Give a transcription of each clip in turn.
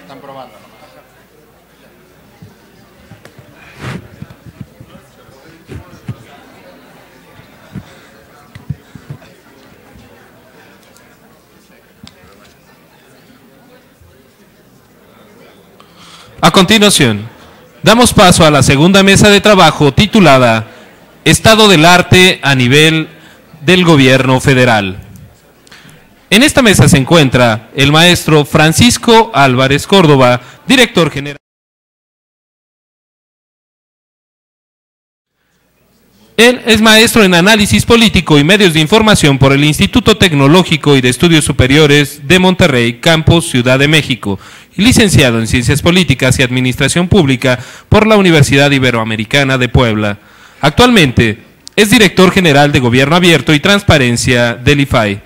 Están probando. A continuación, damos paso a la segunda mesa de trabajo titulada Estado del Arte a nivel del Gobierno Federal. En esta mesa se encuentra el maestro Francisco Álvarez Córdoba, director general. Él es maestro en análisis político y medios de información por el Instituto Tecnológico y de Estudios Superiores de Monterrey, Campus Ciudad de México, y licenciado en Ciencias Políticas y Administración Pública por la Universidad Iberoamericana de Puebla. Actualmente es director general de Gobierno Abierto y Transparencia del IFAI.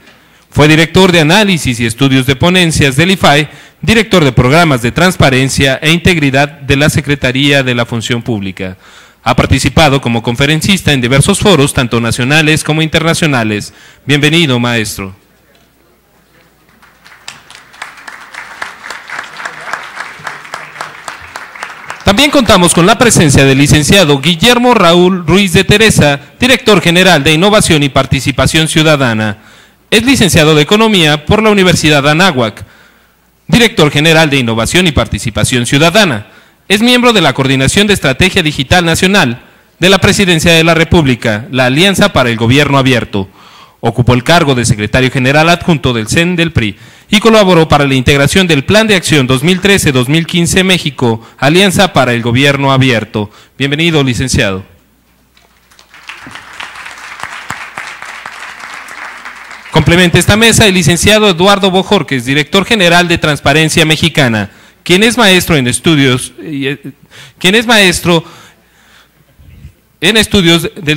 Fue director de Análisis y Estudios de Ponencias del IFAI, director de Programas de Transparencia e Integridad de la Secretaría de la Función Pública. Ha participado como conferencista en diversos foros, tanto nacionales como internacionales. Bienvenido, maestro. También contamos con la presencia del licenciado Guillermo Raúl Ruiz de Teresa, director general de Innovación y Participación Ciudadana. Es licenciado de Economía por la Universidad Anáhuac, director general de Innovación y Participación Ciudadana. Es miembro de la Coordinación de Estrategia Digital Nacional de la Presidencia de la República, la Alianza para el Gobierno Abierto. Ocupó el cargo de secretario general adjunto del CEN del PRI y colaboró para la integración del Plan de Acción 2013-2015 México, Alianza para el Gobierno Abierto. Bienvenido, licenciado. Complementa esta mesa el licenciado Eduardo Bojorquez, director general de Transparencia Mexicana, quien es maestro en estudios del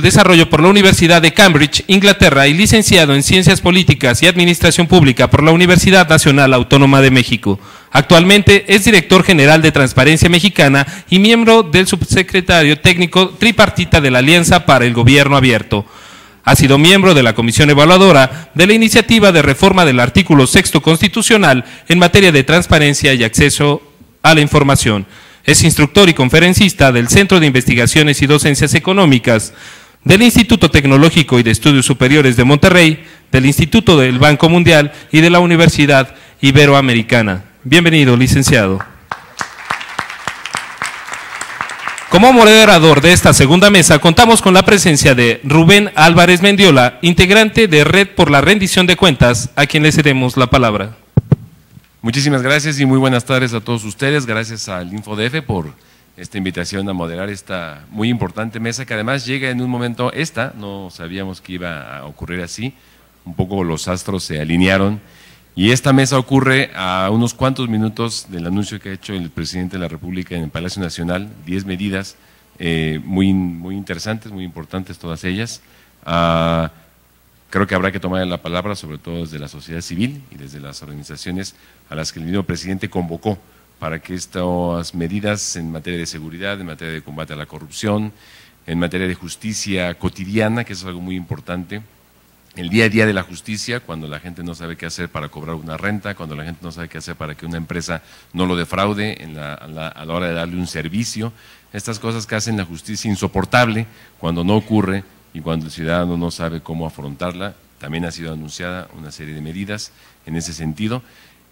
desarrollo por la Universidad de Cambridge, Inglaterra, y licenciado en Ciencias Políticas y Administración Pública por la Universidad Nacional Autónoma de México. Actualmente es director general de Transparencia Mexicana y miembro del subsecretario técnico tripartita de la Alianza para el Gobierno Abierto. Ha sido miembro de la Comisión Evaluadora de la Iniciativa de Reforma del Artículo 6º Constitucional en materia de transparencia y acceso a la información. Es instructor y conferencista del Centro de Investigaciones y Docencias Económicas, del Instituto Tecnológico y de Estudios Superiores de Monterrey, del Instituto del Banco Mundial y de la Universidad Iberoamericana. Bienvenido, licenciado. Como moderador de esta segunda mesa, contamos con la presencia de Rubén Álvarez Mendiola, integrante de Red por la Rendición de Cuentas, a quien le cedemos la palabra. Muchísimas gracias y muy buenas tardes a todos ustedes. Gracias al InfoDF por esta invitación a moderar esta muy importante mesa, que además llega en un momento, no sabíamos que iba a ocurrir así, un poco los astros se alinearon, y esta mesa ocurre a unos cuantos minutos del anuncio que ha hecho el presidente de la República en el Palacio Nacional, 10 medidas muy interesantes, muy importantes todas ellas. Creo que habrá que tomar la palabra, sobre todo desde la sociedad civil y desde las organizaciones a las que el mismo presidente convocó para que estas medidas en materia de seguridad, en materia de combate a la corrupción, en materia de justicia cotidiana, que es algo muy importante, el día a día de la justicia, cuando la gente no sabe qué hacer para cobrar una renta, cuando la gente no sabe qué hacer para que una empresa no lo defraude a la hora de darle un servicio, estas cosas que hacen la justicia insoportable cuando no ocurre y cuando el ciudadano no sabe cómo afrontarla. También ha sido anunciada una serie de medidas en ese sentido,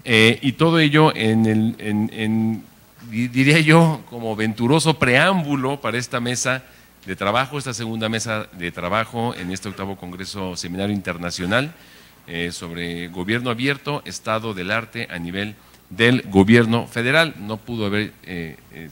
y todo ello diría yo, como venturoso preámbulo para esta mesa de trabajo, esta segunda mesa de trabajo en este 8º Congreso Seminario Internacional sobre Gobierno Abierto, Estado del Arte a nivel del gobierno federal. No pudo haber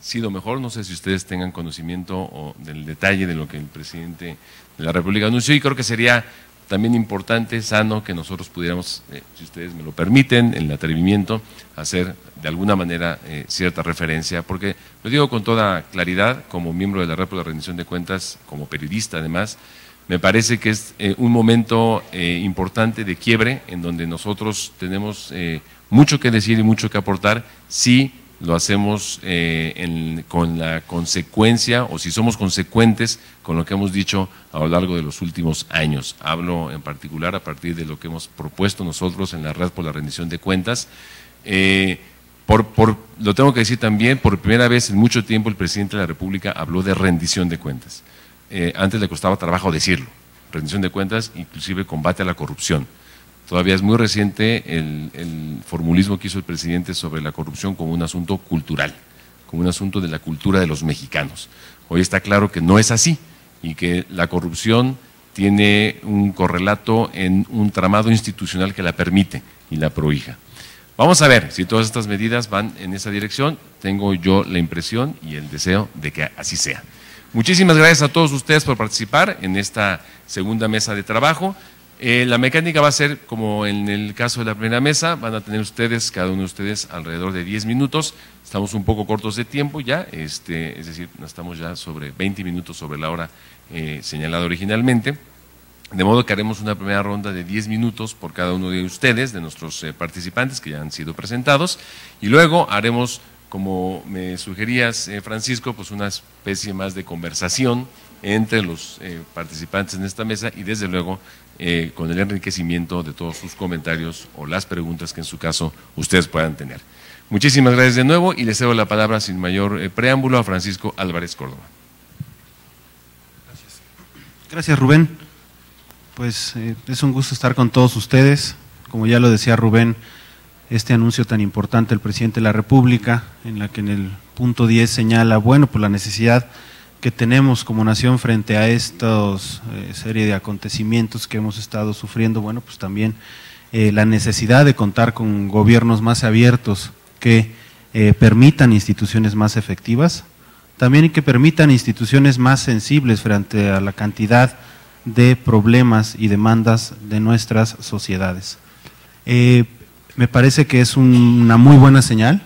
sido mejor. No sé si ustedes tengan conocimiento del detalle de lo que el presidente de la República anunció, y creo que sería también importante, sano, que nosotros pudiéramos, si ustedes me lo permiten, en el atrevimiento, hacer de alguna manera cierta referencia, porque lo digo con toda claridad, como miembro de la Red por la Rendición de Cuentas, como periodista además, me parece que es un momento importante de quiebre, en donde nosotros tenemos mucho que decir y mucho que aportar, si lo hacemos con la consecuencia, o si somos consecuentes con lo que hemos dicho a lo largo de los últimos años. Hablo en particular a partir de lo que hemos propuesto nosotros en la Red por la Rendición de Cuentas. Lo tengo que decir también, por primera vez en mucho tiempo el presidente de la República habló de rendición de cuentas. Antes le costaba trabajo decirlo, rendición de cuentas, inclusive combate a la corrupción. Todavía es muy reciente el formulismo que hizo el presidente sobre la corrupción como un asunto cultural, como un asunto de la cultura de los mexicanos. Hoy está claro que no es así, y que la corrupción tiene un correlato en un tramado institucional que la permite y la prohíja. Vamos a ver si todas estas medidas van en esa dirección. Tengo yo la impresión y el deseo de que así sea. Muchísimas gracias a todos ustedes por participar en esta segunda mesa de trabajo. La mecánica va a ser como en el caso de la primera mesa. Van a tener ustedes, cada uno de ustedes, alrededor de 10 minutos. Estamos un poco cortos de tiempo ya, es decir, estamos ya sobre 20 minutos sobre la hora señalada originalmente. De modo que haremos una primera ronda de 10 minutos por cada uno de ustedes, de nuestros participantes que ya han sido presentados, y luego haremos, como me sugerías, Francisco, pues una especie más de conversación entre los participantes en esta mesa, y desde luego con el enriquecimiento de todos sus comentarios o las preguntas que en su caso ustedes puedan tener. Muchísimas gracias de nuevo, y le cedo la palabra sin mayor preámbulo a Francisco Álvarez Córdoba. Gracias, Rubén. Pues es un gusto estar con todos ustedes. Como ya lo decía Rubén, este anuncio tan importante del presidente de la República, en la que en el punto 10 señala, bueno, pues la necesidad que tenemos como nación frente a estos serie de acontecimientos que hemos estado sufriendo, bueno, pues también la necesidad de contar con gobiernos más abiertos que permitan instituciones más efectivas, también que permitan instituciones más sensibles frente a la cantidad de problemas y demandas de nuestras sociedades. Me parece que es una muy buena señal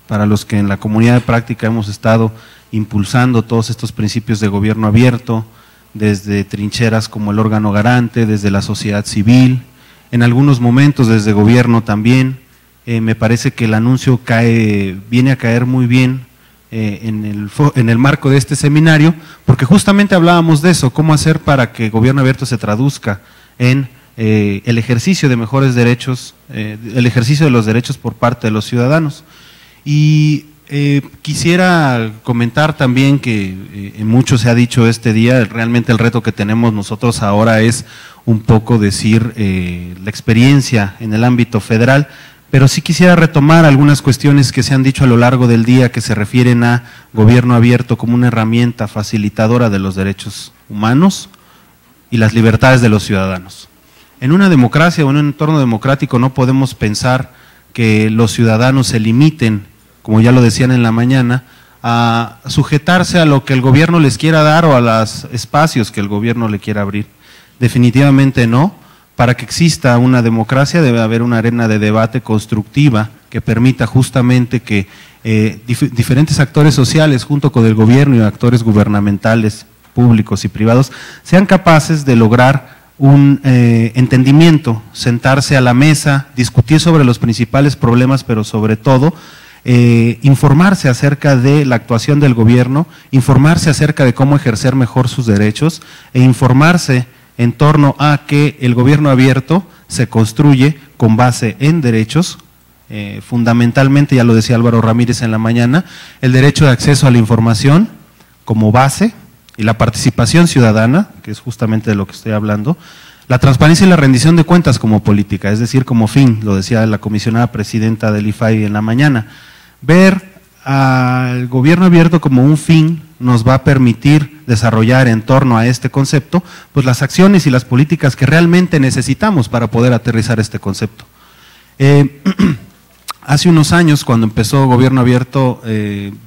para los que en la comunidad de práctica hemos estado impulsando todos estos principios de gobierno abierto, desde trincheras como el órgano garante, desde la sociedad civil, en algunos momentos desde gobierno también. Me parece que el anuncio viene a caer muy bien en el marco de este seminario, porque justamente hablábamos de eso, cómo hacer para que gobierno abierto se traduzca en el ejercicio de mejores derechos, el ejercicio de los derechos por parte de los ciudadanos. Y quisiera comentar también que mucho se ha dicho este día, realmente el reto que tenemos nosotros ahora es un poco decir la experiencia en el ámbito federal, pero sí quisiera retomar algunas cuestiones que se han dicho a lo largo del día que se refieren a gobierno abierto como una herramienta facilitadora de los derechos humanos y las libertades de los ciudadanos. En una democracia o en un entorno democrático no podemos pensar que los ciudadanos se limiten, como ya lo decían en la mañana, a sujetarse a lo que el gobierno les quiera dar o a los espacios que el gobierno le quiera abrir. Definitivamente no. Para que exista una democracia debe haber una arena de debate constructiva que permita justamente que diferentes actores sociales junto con el gobierno y actores gubernamentales, públicos y privados, sean capaces de lograr un entendimiento, sentarse a la mesa, discutir sobre los principales problemas, pero sobre todo informarse acerca de la actuación del gobierno, informarse acerca de cómo ejercer mejor sus derechos e informarse en torno a que el gobierno abierto se construye con base en derechos, fundamentalmente, ya lo decía Álvaro Ramírez en la mañana, el derecho de acceso a la información como base y la participación ciudadana, que es justamente de lo que estoy hablando, la transparencia y la rendición de cuentas como política, es decir, como fin, lo decía la comisionada presidenta del IFAI en la mañana. Ver al gobierno abierto como un fin nos va a permitir desarrollar en torno a este concepto pues las acciones y las políticas que realmente necesitamos para poder aterrizar este concepto. Hace unos años, cuando empezó Gobierno Abierto,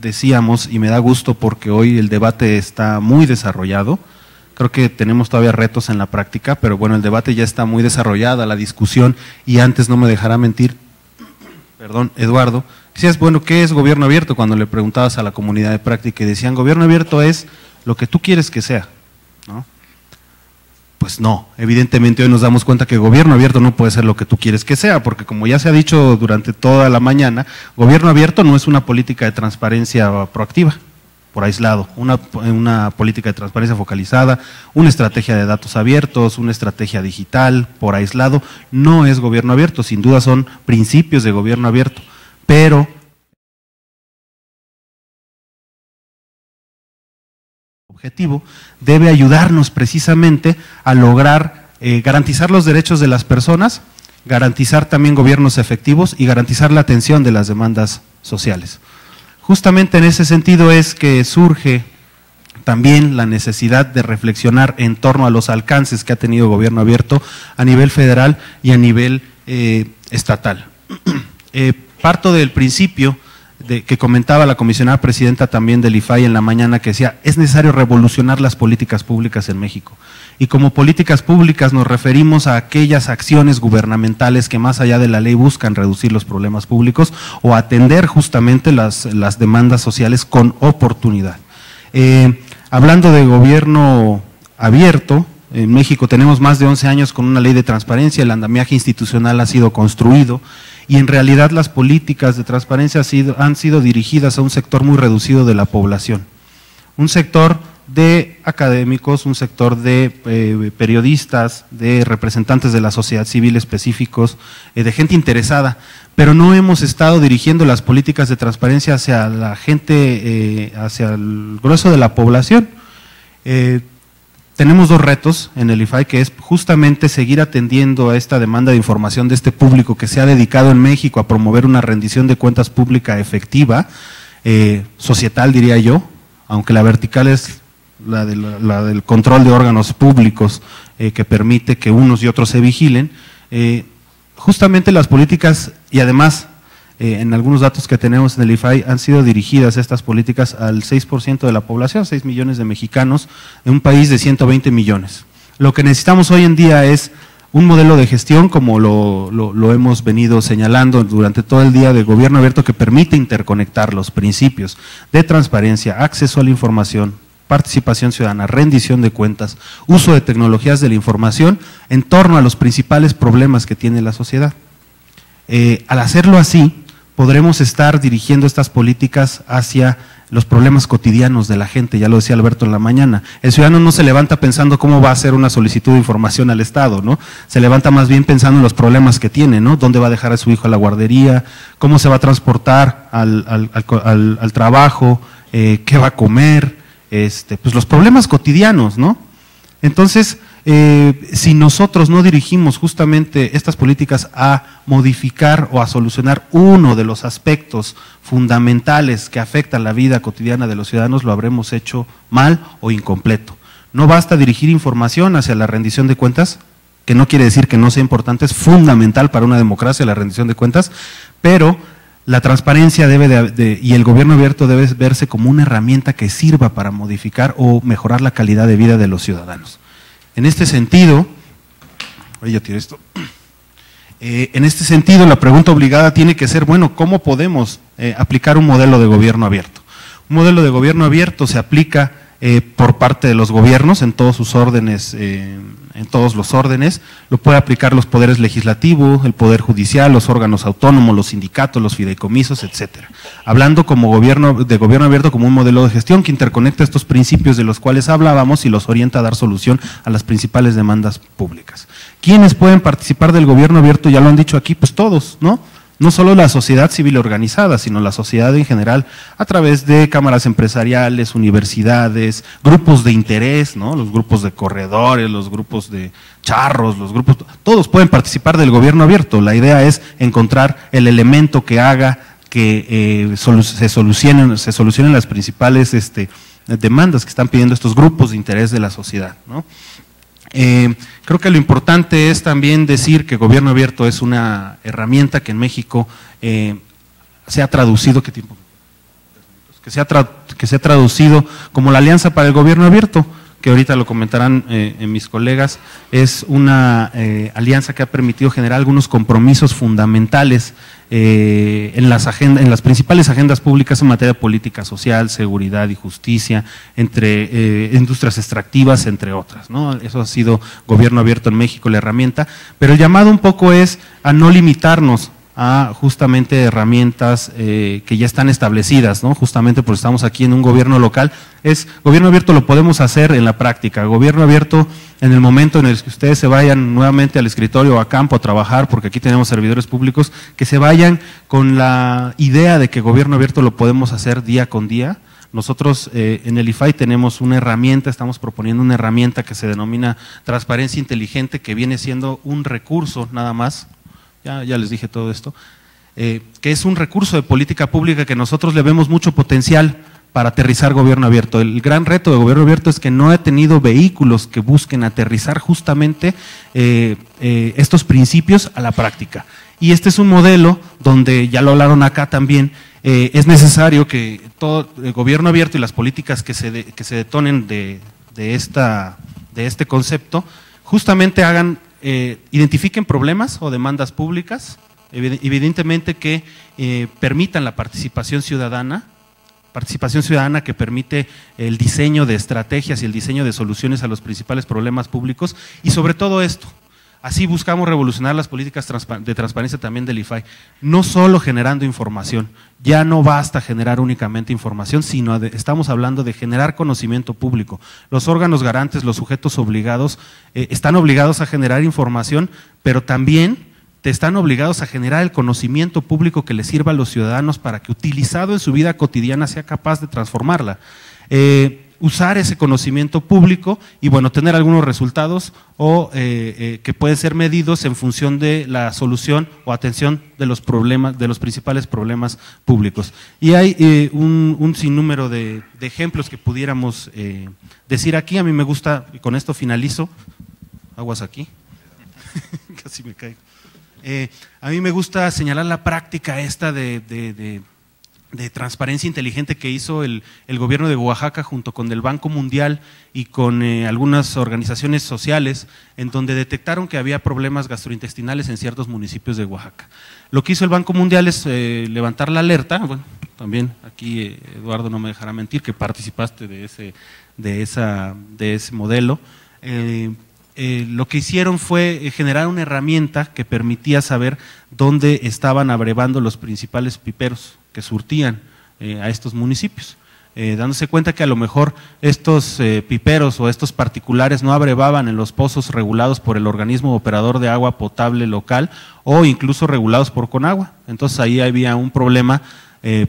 decíamos, y me da gusto porque hoy el debate está muy desarrollado, creo que tenemos todavía retos en la práctica, pero bueno, el debate ya está muy desarrollada, la discusión, y antes no me dejará mentir, perdón, Eduardo, decías, bueno, ¿qué es Gobierno Abierto? Cuando le preguntabas a la comunidad de práctica y decían, Gobierno Abierto es lo que tú quieres que sea, ¿no? Pues no, evidentemente hoy nos damos cuenta que Gobierno Abierto no puede ser lo que tú quieres que sea, porque como ya se ha dicho durante toda la mañana, Gobierno Abierto no es una política de transparencia proactiva, por aislado, una política de transparencia focalizada, una estrategia de datos abiertos, una estrategia digital, por aislado, no es Gobierno Abierto, sin duda son principios de Gobierno Abierto, pero objetivo debe ayudarnos precisamente a lograr garantizar los derechos de las personas, garantizar también gobiernos efectivos y garantizar la atención de las demandas sociales. Justamente en ese sentido es que surge también la necesidad de reflexionar en torno a los alcances que ha tenido Gobierno Abierto a nivel federal y a nivel estatal. Parto del principio que comentaba la comisionada presidenta también del IFAI en la mañana, que decía, es necesario revolucionar las políticas públicas en México. Y como políticas públicas nos referimos a aquellas acciones gubernamentales que más allá de la ley buscan reducir los problemas públicos o atender justamente las demandas sociales con oportunidad. Hablando de Gobierno Abierto, en México tenemos más de 11 años con una ley de transparencia, el andamiaje institucional ha sido construido, y en realidad las políticas de transparencia han sido dirigidas a un sector muy reducido de la población. Un sector de académicos, un sector de periodistas, de representantes de la sociedad civil específicos, de gente interesada, pero no hemos estado dirigiendo las políticas de transparencia hacia la gente, hacia el grueso de la población. Tenemos dos retos en el IFAI, que es justamente seguir atendiendo a esta demanda de información de este público que se ha dedicado en México a promover una rendición de cuentas pública efectiva, societal diría yo, aunque la vertical es la del control de órganos públicos que permite que unos y otros se vigilen. Justamente las políticas y además en algunos datos que tenemos en el IFAI han sido dirigidas estas políticas al 6% de la población, 6 millones de mexicanos, en un país de 120 millones. Lo que necesitamos hoy en día es un modelo de gestión, como lo hemos venido señalando durante todo el día, de Gobierno Abierto que permite interconectar los principios de transparencia, acceso a la información, participación ciudadana, rendición de cuentas, uso de tecnologías de la información en torno a los principales problemas que tiene la sociedad. Al hacerlo así, podremos estar dirigiendo estas políticas hacia los problemas cotidianos de la gente, ya lo decía Alberto en la mañana. El ciudadano no se levanta pensando cómo va a hacer una solicitud de información al Estado, ¿no? Se levanta más bien pensando en los problemas que tiene, ¿no? ¿Dónde va a dejar a su hijo a la guardería? ¿Cómo se va a transportar al trabajo? ¿Qué va a comer? Pues los problemas cotidianos, ¿no? Entonces, si nosotros no dirigimos justamente estas políticas a modificar o a solucionar uno de los aspectos fundamentales que afectan la vida cotidiana de los ciudadanos, lo habremos hecho mal o incompleto. No basta dirigir información hacia la rendición de cuentas, que no quiere decir que no sea importante, es fundamental para una democracia la rendición de cuentas, pero la transparencia y el Gobierno Abierto debe verse como una herramienta que sirva para modificar o mejorar la calidad de vida de los ciudadanos. En este sentido, en este sentido, la pregunta obligada tiene que ser, bueno, ¿cómo podemos aplicar un modelo de gobierno abierto? Un modelo de gobierno abierto se aplica por parte de los gobiernos en todos sus órdenes, en todos los órdenes, lo puede aplicar los poderes legislativos, el poder judicial, los órganos autónomos, los sindicatos, los fideicomisos, etcétera. Hablando como de gobierno abierto como un modelo de gestión que interconecta estos principios de los cuales hablábamos y los orienta a dar solución a las principales demandas públicas. ¿Quiénes pueden participar del gobierno abierto? Ya lo han dicho aquí, pues todos, ¿no? No solo la sociedad civil organizada, sino la sociedad en general, a través de cámaras empresariales, universidades, grupos de interés, ¿no? Los grupos de corredores, los grupos de charros, todos pueden participar del gobierno abierto. La idea es encontrar el elemento que haga que se solucionen las principales demandas que están pidiendo estos grupos de interés de la sociedad, ¿no? Creo que lo importante es también decir que gobierno abierto es una herramienta que en México se ha traducido, ¿qué tiempo? Que se ha traducido como la Alianza para el Gobierno Abierto, que ahorita lo comentarán mis colegas. Es una alianza que ha permitido generar algunos compromisos fundamentales en las principales agendas públicas en materia de política social, seguridad y justicia, entre industrias extractivas, entre otras, ¿no? Eso ha sido Gobierno Abierto en México, la herramienta, pero el llamado un poco es a no limitarnos a justamente herramientas que ya están establecidas, ¿no? Justamente porque estamos aquí en un gobierno local, gobierno abierto lo podemos hacer en la práctica, gobierno abierto en el momento en el que ustedes se vayan nuevamente al escritorio o a campo a trabajar, porque aquí tenemos servidores públicos, que se vayan con la idea de que gobierno abierto lo podemos hacer día con día. Nosotros en el IFAI tenemos una herramienta, estamos proponiendo una herramienta que se denomina transparencia inteligente, que viene siendo un recurso nada más. Ya les dije todo esto, que es un recurso de política pública que nosotros le vemos mucho potencial para aterrizar gobierno abierto. El gran reto de gobierno abierto es que no he tenido vehículos que busquen aterrizar justamente estos principios a la práctica. Y este es un modelo donde, ya lo hablaron acá también, es necesario que todo el gobierno abierto y las políticas que se detonen de este concepto justamente identifiquen problemas o demandas públicas, evidentemente que permitan la participación ciudadana que permite el diseño de estrategias y el diseño de soluciones a los principales problemas públicos, y sobre todo esto, así buscamos revolucionar las políticas de transparencia también del IFAI, no solo generando información, ya no basta generar únicamente información, sino estamos hablando de generar conocimiento público. Los órganos garantes, los sujetos obligados, están obligados a generar información, pero también están obligados a generar el conocimiento público que les sirva a los ciudadanos para que, utilizado en su vida cotidiana, sea capaz de transformarla. Usar ese conocimiento público y, bueno, tener algunos resultados o que pueden ser medidos en función de la solución o atención de los problemas, de los principales problemas públicos. Y hay un sinnúmero de ejemplos que pudiéramos decir aquí. A mí me gusta, y con esto finalizo, aguas aquí, casi me caigo. A mí me gusta señalar la práctica esta de transparencia inteligente que hizo el gobierno de Oaxaca junto con el Banco Mundial y con algunas organizaciones sociales, en donde detectaron que había problemas gastrointestinales en ciertos municipios de Oaxaca. Lo que hizo el Banco Mundial es levantar la alerta. Bueno, también aquí Eduardo no me dejará mentir que participaste de ese modelo. Lo que hicieron fue generar una herramienta que permitía saber dónde estaban abrevando los principales piperos que surtían a estos municipios, dándose cuenta que a lo mejor estos piperos o estos particulares no abrevaban en los pozos regulados por el organismo operador de agua potable local o incluso regulados por Conagua. Entonces ahí había un problema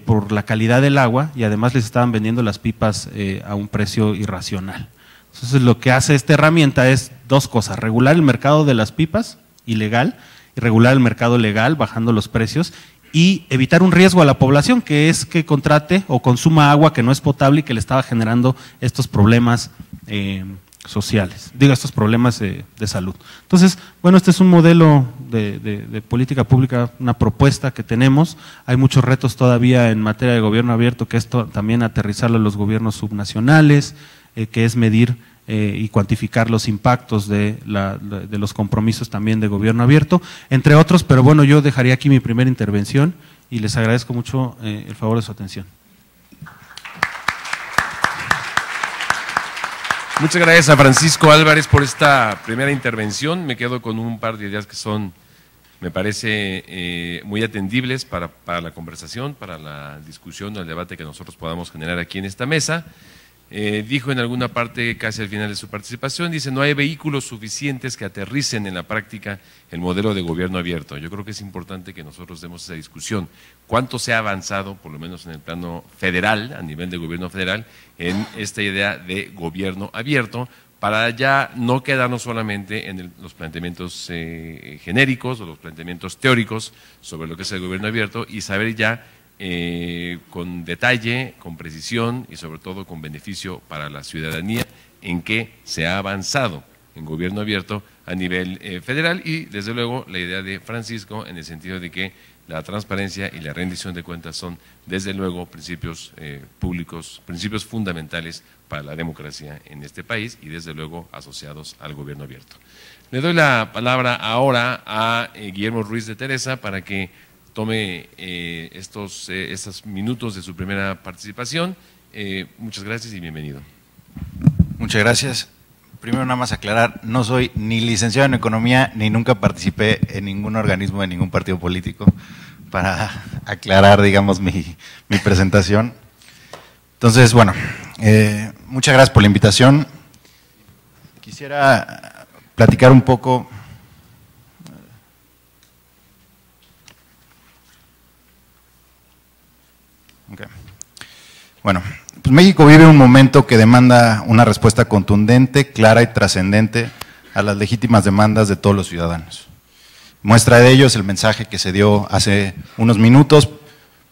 por la calidad del agua y además les estaban vendiendo las pipas a un precio irracional. Entonces lo que hace esta herramienta es dos cosas: regular el mercado de las pipas ilegal y regular el mercado legal bajando los precios, y evitar un riesgo a la población, que es que contrate o consuma agua que no es potable y que le estaba generando estos problemas sociales, estos problemas de salud. Entonces, bueno, este es un modelo de política pública, una propuesta que tenemos. Hay muchos retos todavía en materia de gobierno abierto, que esto también aterrizarlo a los gobiernos subnacionales, que es medir y cuantificar los impactos de los compromisos también de gobierno abierto, entre otros, pero bueno, yo dejaría aquí mi primera intervención y les agradezco mucho el favor de su atención. Muchas gracias a Francisco Álvarez por esta primera intervención. Me quedo con un par de ideas que son, me parece, muy atendibles para la conversación, para la discusión, el debate que nosotros podamos generar aquí en esta mesa. Dijo en alguna parte, casi al final de su participación, dice: no hay vehículos suficientes que aterricen en la práctica el modelo de gobierno abierto. Yo creo que es importante que nosotros demos esa discusión. ¿Cuánto se ha avanzado, por lo menos en el plano federal, a nivel de gobierno federal, en esta idea de gobierno abierto, para ya no quedarnos solamente en los planteamientos genéricos o los planteamientos teóricos sobre lo que es el gobierno abierto, y saber ya con detalle, con precisión y sobre todo con beneficio para la ciudadanía en qué se ha avanzado en gobierno abierto a nivel federal y desde luego la idea de Francisco en el sentido de que la transparencia y la rendición de cuentas son desde luego principios públicos, principios fundamentales para la democracia en este país y desde luego asociados al gobierno abierto. Le doy la palabra ahora a Guillermo Ruiz de Teresa para que tome estos minutos de su primera participación. Muchas gracias y bienvenido. Muchas gracias. Primero nada más aclarar, no soy ni licenciado en Economía ni nunca participé en ningún organismo de ningún partido político, para aclarar, digamos, mi presentación. Entonces, bueno, muchas gracias por la invitación. Quisiera platicar un poco. Okay. Bueno, pues México vive un momento que demanda una respuesta contundente, clara y trascendente a las legítimas demandas de todos los ciudadanos. Muestra de ello es el mensaje que se dio hace unos minutos,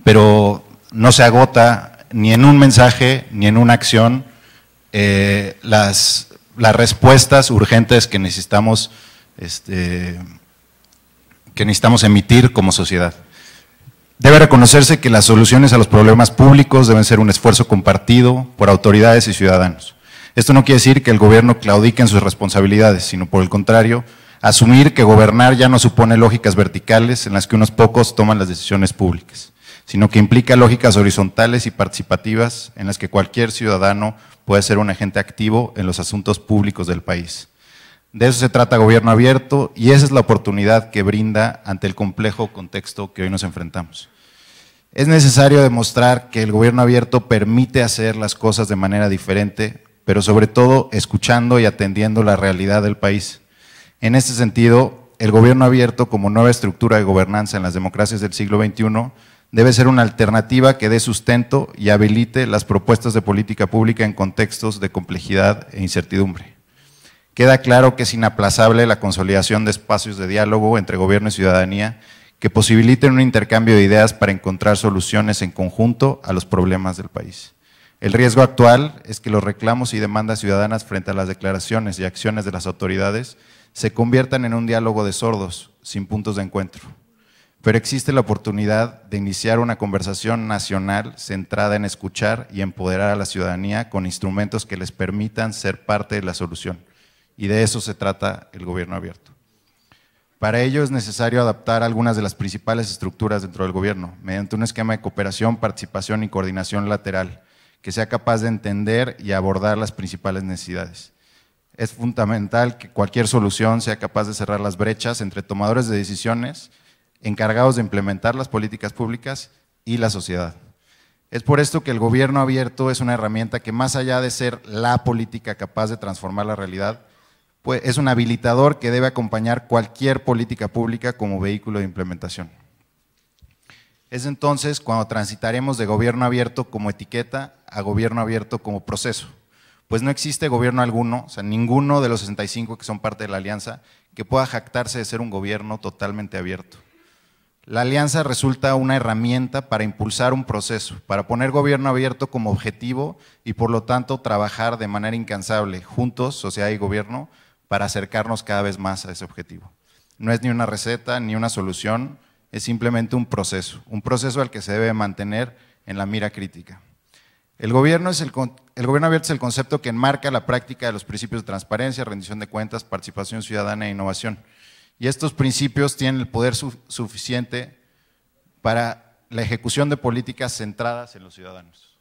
pero no se agota ni en un mensaje ni en una acción las respuestas urgentes que necesitamos emitir como sociedad. Debe reconocerse que las soluciones a los problemas públicos deben ser un esfuerzo compartido por autoridades y ciudadanos. Esto no quiere decir que el gobierno claudique en sus responsabilidades, sino por el contrario, asumir que gobernar ya no supone lógicas verticales en las que unos pocos toman las decisiones públicas, sino que implica lógicas horizontales y participativas en las que cualquier ciudadano puede ser un agente activo en los asuntos públicos del país. De eso se trata Gobierno Abierto y esa es la oportunidad que brinda ante el complejo contexto que hoy nos enfrentamos. Es necesario demostrar que el Gobierno Abierto permite hacer las cosas de manera diferente, pero sobre todo escuchando y atendiendo la realidad del país. En este sentido, el Gobierno Abierto como nueva estructura de gobernanza en las democracias del siglo XXI debe ser una alternativa que dé sustento y habilite las propuestas de política pública en contextos de complejidad e incertidumbre. Queda claro que es inaplazable la consolidación de espacios de diálogo entre gobierno y ciudadanía que posibiliten un intercambio de ideas para encontrar soluciones en conjunto a los problemas del país. El riesgo actual es que los reclamos y demandas ciudadanas frente a las declaraciones y acciones de las autoridades se conviertan en un diálogo de sordos, sin puntos de encuentro. Pero existe la oportunidad de iniciar una conversación nacional centrada en escuchar y empoderar a la ciudadanía con instrumentos que les permitan ser parte de la solución. Y de eso se trata el Gobierno Abierto. Para ello es necesario adaptar algunas de las principales estructuras dentro del gobierno, mediante un esquema de cooperación, participación y coordinación lateral, que sea capaz de entender y abordar las principales necesidades. Es fundamental que cualquier solución sea capaz de cerrar las brechas entre tomadores de decisiones, encargados de implementar las políticas públicas y la sociedad. Es por esto que el Gobierno Abierto es una herramienta que, más allá de ser la política capaz de transformar la realidad, pues es un habilitador que debe acompañar cualquier política pública como vehículo de implementación. Es entonces cuando transitaremos de Gobierno Abierto como etiqueta a Gobierno Abierto como proceso, pues no existe gobierno alguno, o sea, ninguno de los 65 que son parte de la alianza, que pueda jactarse de ser un gobierno totalmente abierto. La alianza resulta una herramienta para impulsar un proceso, para poner Gobierno Abierto como objetivo y por lo tanto trabajar de manera incansable, juntos, sociedad y gobierno, para acercarnos cada vez más a ese objetivo. No es ni una receta ni una solución, es simplemente un proceso al que se debe mantener en la mira crítica. El gobierno abierto es el concepto que enmarca la práctica de los principios de transparencia, rendición de cuentas, participación ciudadana e innovación. Y estos principios tienen el poder suficiente para la ejecución de políticas centradas en los ciudadanos.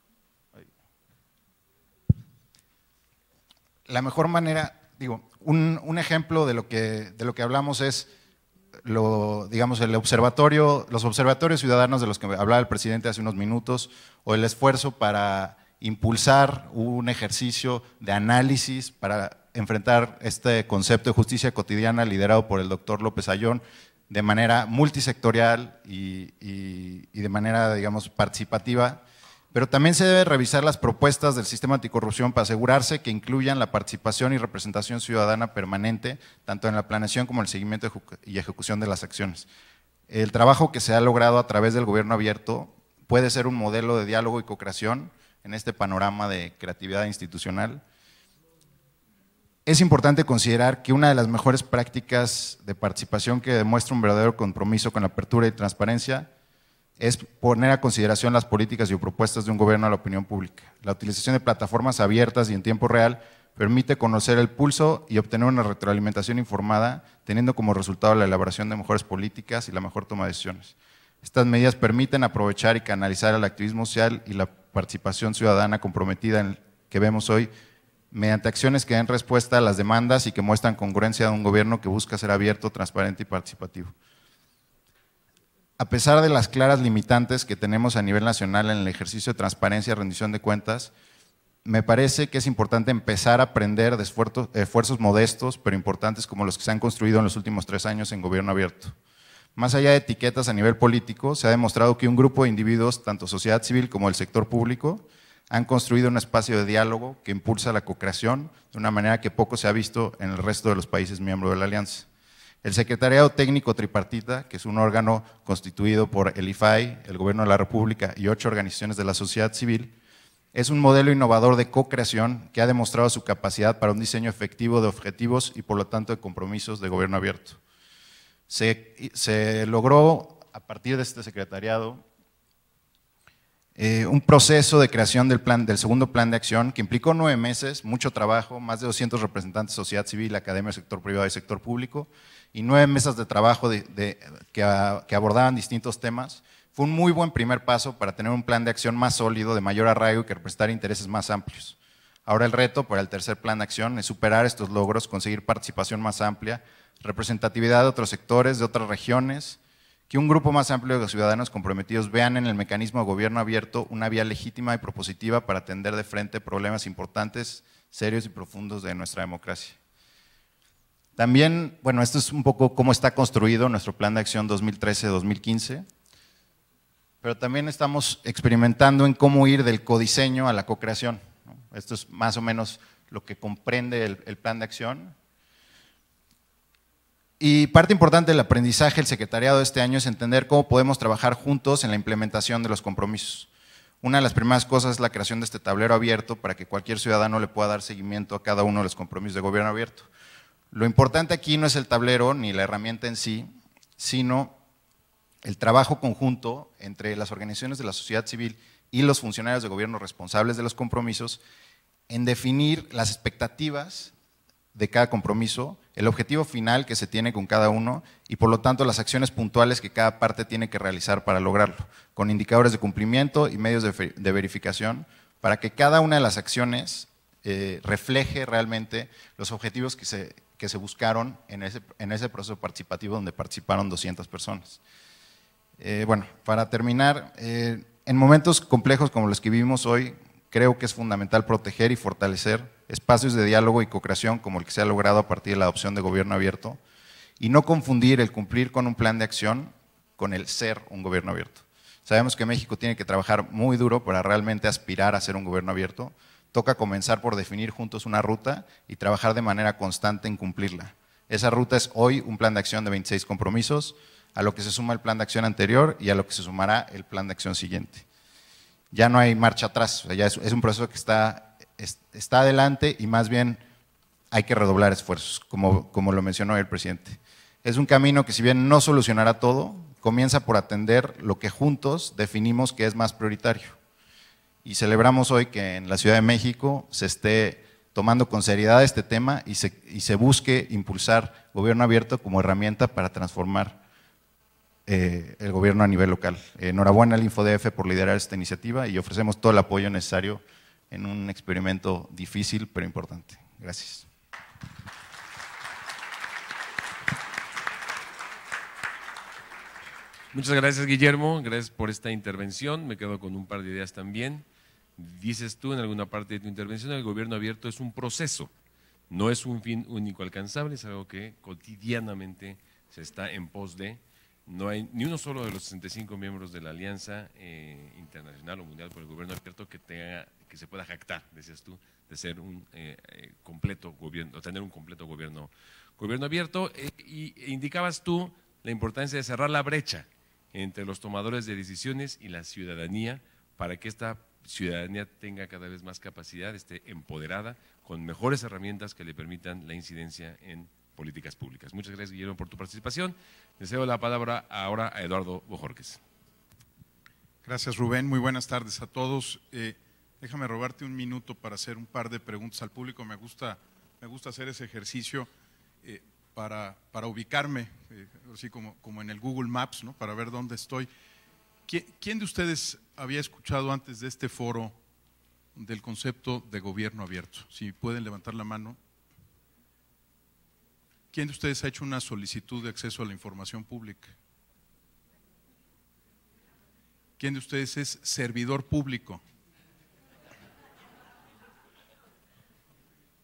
La mejor manera, un ejemplo de lo que hablamos es los observatorios ciudadanos de los que hablaba el presidente hace unos minutos, o el esfuerzo para impulsar un ejercicio de análisis para enfrentar este concepto de justicia cotidiana liderado por el doctor López Ayllón de manera multisectorial y de manera, participativa. Pero también se debe revisar las propuestas del sistema anticorrupción para asegurarse que incluyan la participación y representación ciudadana permanente, tanto en la planeación como en el seguimiento y ejecución de las acciones. El trabajo que se ha logrado a través del Gobierno Abierto puede ser un modelo de diálogo y co-creación en este panorama de creatividad institucional. es importante considerar que una de las mejores prácticas de participación que demuestra un verdadero compromiso con la apertura y transparencia es poner a consideración las políticas y propuestas de un gobierno a la opinión pública. La utilización de plataformas abiertas y en tiempo real permite conocer el pulso y obtener una retroalimentación informada, teniendo como resultado la elaboración de mejores políticas y la mejor toma de decisiones. Estas medidas permiten aprovechar y canalizar el activismo social y la participación ciudadana comprometida que vemos hoy, mediante acciones que den respuesta a las demandas y que muestran congruencia de un gobierno que busca ser abierto, transparente y participativo. A pesar de las claras limitantes que tenemos a nivel nacional en el ejercicio de transparencia y rendición de cuentas, me parece que es importante empezar a aprender de esfuerzos modestos, pero importantes como los que se han construido en los últimos 3 años en gobierno abierto. Más allá de etiquetas a nivel político, se ha demostrado que un grupo de individuos, tanto sociedad civil como el sector público, han construido un espacio de diálogo que impulsa la co-creación de una manera que poco se ha visto en el resto de los países miembros de la Alianza. El Secretariado Técnico Tripartita, que es un órgano constituido por el IFAI, el Gobierno de la República y 8 organizaciones de la sociedad civil, es un modelo innovador de co-creación que ha demostrado su capacidad para un diseño efectivo de objetivos y por lo tanto de compromisos de gobierno abierto. Se logró a partir de este secretariado un proceso de creación del segundo plan de acción que implicó 9 meses, mucho trabajo, más de 200 representantes de sociedad civil, academia, sector privado y sector público, y 9 mesas de trabajo que abordaban distintos temas. Fue un muy buen primer paso para tener un plan de acción más sólido, de mayor arraigo y que representara intereses más amplios. Ahora el reto para el tercer plan de acción es superar estos logros, conseguir participación más amplia, representatividad de otros sectores, de otras regiones, que un grupo más amplio de ciudadanos comprometidos vean en el mecanismo de gobierno abierto una vía legítima y propositiva para atender de frente problemas importantes, serios y profundos de nuestra democracia. También, bueno, esto es un poco cómo está construido nuestro plan de acción 2013-2015, pero también estamos experimentando en cómo ir del codiseño a la co-creación, ¿no? Esto es más o menos lo que comprende el plan de acción. Y parte importante del aprendizaje del secretariado de este año es entender cómo podemos trabajar juntos en la implementación de los compromisos. Una de las primeras cosas es la creación de este tablero abierto para que cualquier ciudadano le pueda dar seguimiento a cada uno de los compromisos de gobierno abierto. Lo importante aquí no es el tablero ni la herramienta en sí, sino el trabajo conjunto entre las organizaciones de la sociedad civil y los funcionarios de gobierno responsables de los compromisos en definir las expectativas de cada compromiso, el objetivo final que se tiene con cada uno y por lo tanto las acciones puntuales que cada parte tiene que realizar para lograrlo, con indicadores de cumplimiento y medios de verificación para que cada una de las acciones refleje realmente los objetivos que se buscaron en ese proceso participativo donde participaron 200 personas. Bueno, para terminar, en momentos complejos como los que vivimos hoy, creo que es fundamental proteger y fortalecer espacios de diálogo y co-creación como el que se ha logrado a partir de la adopción de gobierno abierto y no confundir el cumplir con un plan de acción con el ser un gobierno abierto. Sabemos que México tiene que trabajar muy duro para realmente aspirar a ser un gobierno abierto. Toca comenzar por definir juntos una ruta y trabajar de manera constante en cumplirla. Esa ruta es hoy un plan de acción de 26 compromisos, a lo que se suma el plan de acción anterior y a lo que se sumará el plan de acción siguiente. Ya no hay marcha atrás, o sea, ya es un proceso que está adelante y más bien hay que redoblar esfuerzos, como lo mencionó el presidente. Es un camino que si bien no solucionará todo, comienza por atender lo que juntos definimos que es más prioritario. Y celebramos hoy que en la Ciudad de México se esté tomando con seriedad este tema y se busque impulsar gobierno abierto como herramienta para transformar el gobierno a nivel local. Enhorabuena al InfoDF por liderar esta iniciativa y ofrecemos todo el apoyo necesario en un experimento difícil pero importante. Gracias. Muchas gracias, Guillermo, gracias por esta intervención. Me quedo con un par de ideas también. Dices tú en alguna parte de tu intervención, el gobierno abierto es un proceso, no es un fin único alcanzable, es algo que cotidianamente se está en pos de. No hay ni uno solo de los 65 miembros de la Alianza Internacional o Mundial por el Gobierno Abierto que se pueda jactar, decías tú, de ser un completo gobierno, o tener un completo gobierno abierto. Y indicabas tú la importancia de cerrar la brecha entre los tomadores de decisiones y la ciudadanía para que esta ciudadanía tenga cada vez más capacidad, esté empoderada, con mejores herramientas que le permitan la incidencia en políticas públicas. Muchas gracias, Guillermo, por tu participación. Le cedo la palabra ahora a Eduardo Bojorquez. Gracias, Rubén. Muy buenas tardes a todos. Déjame robarte un minuto para hacer un par de preguntas al público. Me gusta hacer ese ejercicio para ubicarme, así como en el Google Maps, ¿no? Para ver dónde estoy. ¿Quién de ustedes había escuchado antes de este foro del concepto de gobierno abierto? Si pueden levantar la mano. ¿Quién de ustedes ha hecho una solicitud de acceso a la información pública? ¿Quién de ustedes es servidor público?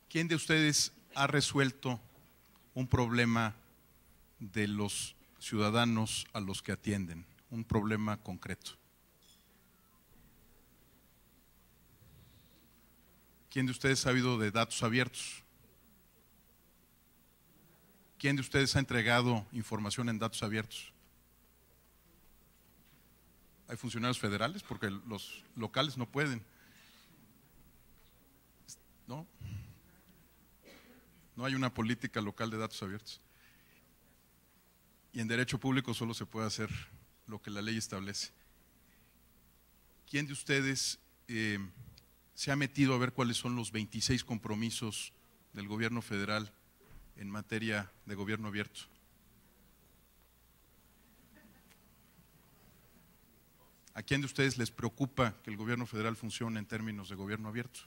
¿Quién de ustedes ha resuelto un problema de los ciudadanos a los que atienden? Un problema concreto. ¿Quién de ustedes ha sabido de datos abiertos? ¿Quién de ustedes ha entregado información en datos abiertos? ¿Hay funcionarios federales? Porque los locales no pueden. ¿No? No hay una política local de datos abiertos. Y en derecho público solo se puede hacer lo que la ley establece. ¿Quién de ustedes se ha metido a ver cuáles son los 26 compromisos del gobierno federal en materia de gobierno abierto? ¿A quién de ustedes les preocupa que el gobierno federal funcione en términos de gobierno abierto?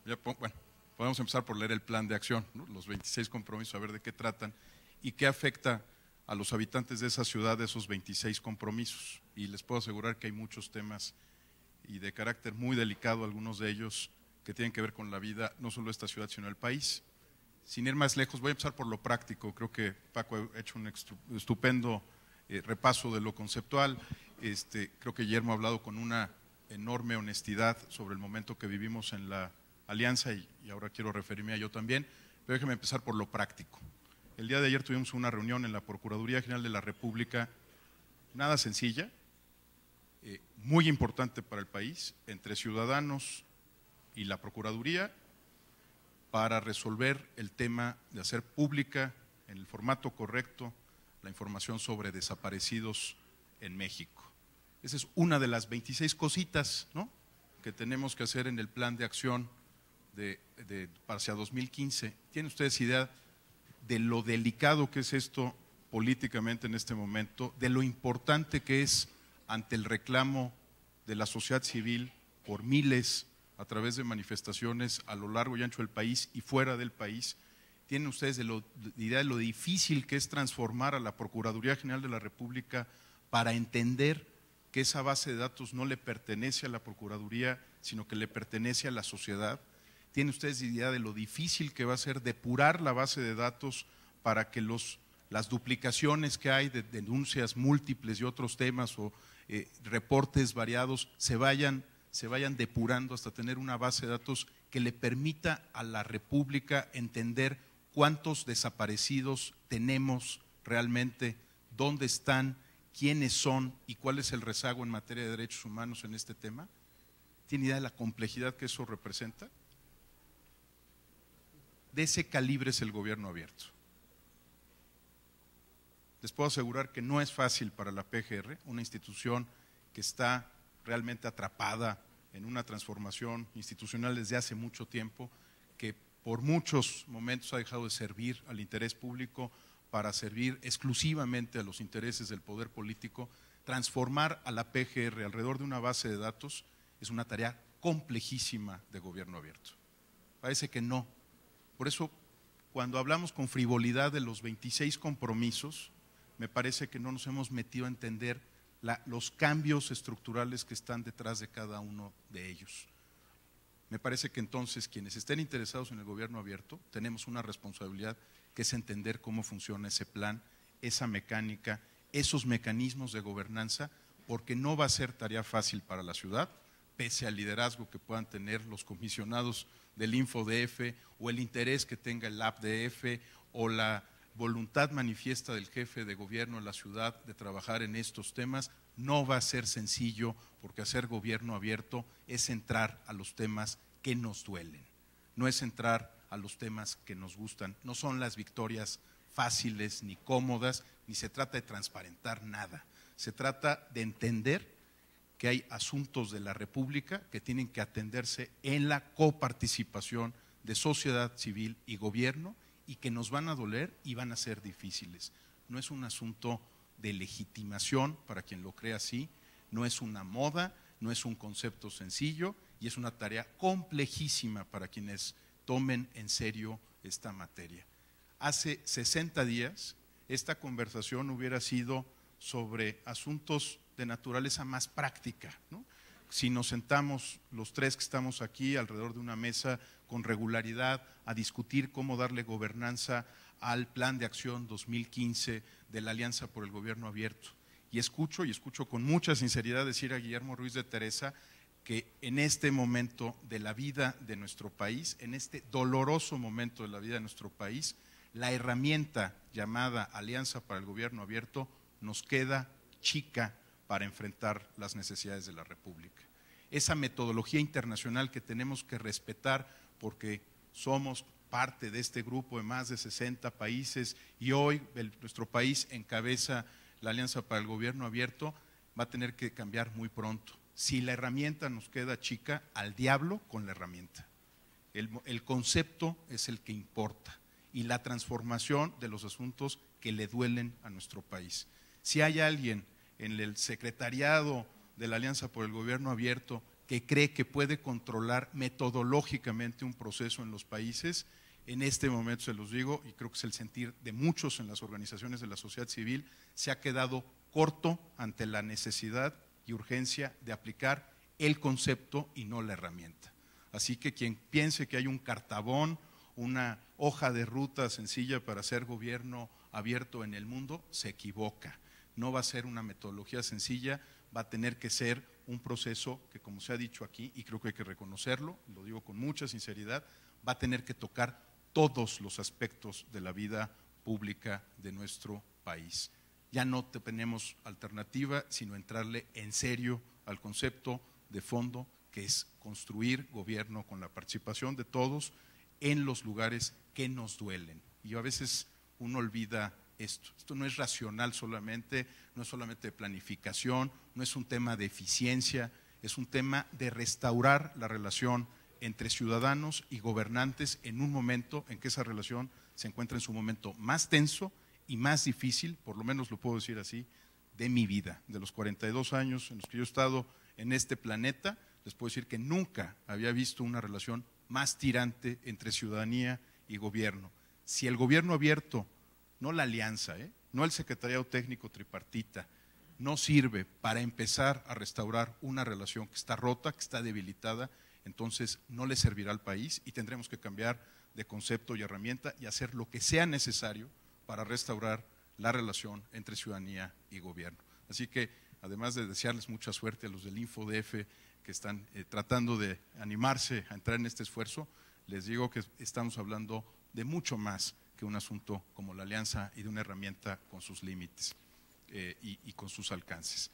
Bueno, podemos empezar por leer el plan de acción, ¿no? Los 26 compromisos, a ver de qué tratan y qué afecta a los habitantes de esa ciudad esos 26 compromisos. Y les puedo asegurar que hay muchos temas y de carácter muy delicado, algunos de ellos que tienen que ver con la vida no solo de esta ciudad sino del país. Sin ir más lejos, voy a empezar por lo práctico. Creo que Paco ha hecho un estupendo repaso de lo conceptual. Creo que Guillermo ha hablado con una enorme honestidad sobre el momento que vivimos en la Alianza y ahora quiero referirme a yo también, pero déjeme empezar por lo práctico. El día de ayer tuvimos una reunión en la Procuraduría General de la República, nada sencilla, muy importante para el país, entre ciudadanos y la Procuraduría, para resolver el tema de hacer pública en el formato correcto la información sobre desaparecidos en México. Esa es una de las 26 cositas, ¿no?, que tenemos que hacer en el plan de acción hacia 2015. ¿Tienen ustedes idea de lo delicado que es esto políticamente en este momento, de lo importante que es ante el reclamo de la sociedad civil por miles a través de manifestaciones a lo largo y ancho del país y fuera del país? ¿Tienen ustedes idea de lo difícil que es transformar a la Procuraduría General de la República para entender que esa base de datos no le pertenece a la Procuraduría, sino que le pertenece a la sociedad? ¿Tienen ustedes idea de lo difícil que va a ser depurar la base de datos para que las duplicaciones que hay de denuncias múltiples y otros temas o reportes variados se vayan depurando hasta tener una base de datos que le permita a la República entender cuántos desaparecidos tenemos realmente, dónde están, quiénes son y cuál es el rezago en materia de derechos humanos en este tema? ¿Tiene idea de la complejidad que eso representa? De ese calibre es el gobierno abierto. Les puedo asegurar que no es fácil para la PGR, una institución que está realmente atrapada en una transformación institucional desde hace mucho tiempo, que por muchos momentos ha dejado de servir al interés público para servir exclusivamente a los intereses del poder político. Transformar a la PGR alrededor de una base de datos es una tarea complejísima de gobierno abierto. Parece que no. Por eso, cuando hablamos con frivolidad de los 26 compromisos, me parece que no nos hemos metido a entender los cambios estructurales que están detrás de cada uno de ellos. Me parece que entonces quienes estén interesados en el gobierno abierto tenemos una responsabilidad que es entender cómo funciona ese plan, esa mecánica, esos mecanismos de gobernanza, porque no va a ser tarea fácil para la ciudad, pese al liderazgo que puedan tener los comisionados del InfoDF o el interés que tenga el APDF o la voluntad manifiesta del jefe de gobierno de la ciudad de trabajar en estos temas. No va a ser sencillo, porque hacer gobierno abierto es entrar a los temas que nos duelen, no es entrar a los temas que nos gustan. No son las victorias fáciles ni cómodas, ni se trata de transparentar nada. Se trata de entender que hay asuntos de la República que tienen que atenderse en la coparticipación de sociedad civil y gobierno, y que nos van a doler y van a ser difíciles. No es un asunto de legitimación para quien lo cree así, no es una moda, no es un concepto sencillo, y es una tarea complejísima para quienes tomen en serio esta materia. Hace 60 días esta conversación hubiera sido sobre asuntos de naturaleza más práctica, ¿no? Si nos sentamos los tres que estamos aquí alrededor de una mesa con regularidad a discutir cómo darle gobernanza al Plan de Acción 2015 de la Alianza por el Gobierno Abierto, y escucho con mucha sinceridad decir a Guillermo Ruiz de Teresa que en este momento de la vida de nuestro país, en este doloroso momento de la vida de nuestro país, la herramienta llamada Alianza para el Gobierno Abierto nos queda chica para enfrentar las necesidades de la República. Esa metodología internacional que tenemos que respetar, porque somos parte de este grupo de más de 60 países, y hoy nuestro país encabeza la Alianza para el Gobierno Abierto, va a tener que cambiar muy pronto. Si la herramienta nos queda chica, al diablo con la herramienta. El concepto es el que importa, y la transformación de los asuntos que le duelen a nuestro país. Si hay alguien en el secretariado de la Alianza por el Gobierno Abierto que cree que puede controlar metodológicamente un proceso en los países, en este momento se los digo, y creo que es el sentir de muchos en las organizaciones de la sociedad civil, se ha quedado corto ante la necesidad y urgencia de aplicar el concepto y no la herramienta. Así que quien piense que hay un cartabón, una hoja de ruta sencilla para hacer gobierno abierto en el mundo, se equivoca. No va a ser una metodología sencilla, va a tener que ser un proceso que, como se ha dicho aquí, y creo que hay que reconocerlo, lo digo con mucha sinceridad, va a tener que tocar todos los aspectos de la vida pública de nuestro país. Ya no tenemos alternativa sino entrarle en serio al concepto de fondo, que es construir gobierno con la participación de todos en los lugares que nos duelen. Y a veces uno olvida esto. Esto no es racional solamente, no es solamente de planificación, no es un tema de eficiencia, es un tema de restaurar la relación entre ciudadanos y gobernantes en un momento en que esa relación se encuentra en su momento más tenso y más difícil, por lo menos lo puedo decir así, de mi vida. De los 42 años en los que yo he estado en este planeta, les puedo decir que nunca había visto una relación más tirante entre ciudadanía y gobierno. Si el gobierno abierto, no la alianza, no el secretariado técnico tripartita, no sirve para empezar a restaurar una relación que está rota, que está debilitada, entonces no le servirá al país y tendremos que cambiar de concepto y herramienta y hacer lo que sea necesario para restaurar la relación entre ciudadanía y gobierno. Así que, además de desearles mucha suerte a los del InfoDF que están tratando de animarse a entrar en este esfuerzo, les digo que estamos hablando de mucho más que un asunto como la alianza y de una herramienta con sus límites y con sus alcances.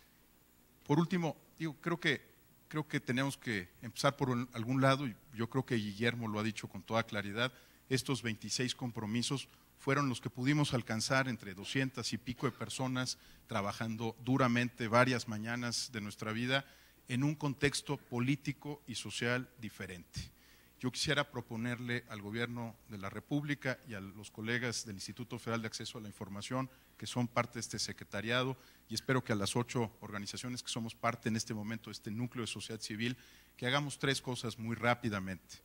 Por último, creo que tenemos que empezar por algún lado, y yo creo que Guillermo lo ha dicho con toda claridad. Estos 26 compromisos fueron los que pudimos alcanzar entre 200 y pico de personas trabajando duramente varias mañanas de nuestra vida en un contexto político y social diferente. Yo quisiera proponerle al Gobierno de la República y a los colegas del Instituto Federal de Acceso a la Información, que son parte de este secretariado, y espero que a las 8 organizaciones que somos parte en este momento de este núcleo de sociedad civil, que hagamos 3 cosas muy rápidamente.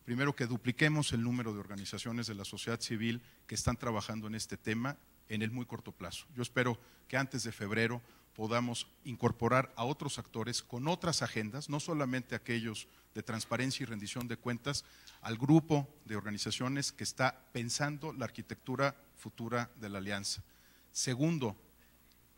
Primero, que dupliquemos el número de organizaciones de la sociedad civil que están trabajando en este tema en el muy corto plazo. Yo espero que antes de febrero podamos incorporar a otros actores con otras agendas, no solamente aquellos de transparencia y rendición de cuentas, al grupo de organizaciones que está pensando la arquitectura futura de la alianza. Segundo,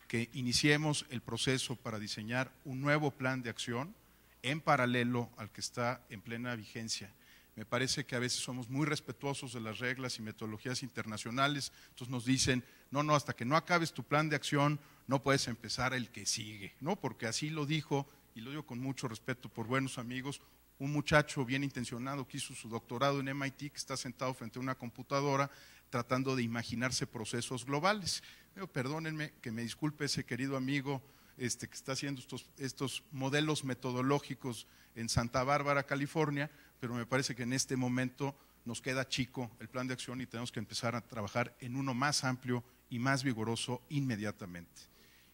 que iniciemos el proceso para diseñar un nuevo plan de acción en paralelo al que está en plena vigencia. Me parece que a veces somos muy respetuosos de las reglas y metodologías internacionales, entonces nos dicen, no, hasta que no acabes tu plan de acción no puedes empezar el que sigue, ¿no? Porque así lo dijo, y lo digo con mucho respeto por buenos amigos, un muchacho bien intencionado que hizo su doctorado en MIT, que está sentado frente a una computadora tratando de imaginarse procesos globales. Pero perdónenme, que me disculpe ese querido amigo que está haciendo estos modelos metodológicos en Santa Bárbara, California, pero me parece que en este momento nos queda chico el plan de acción y tenemos que empezar a trabajar en uno más amplio y más vigoroso inmediatamente.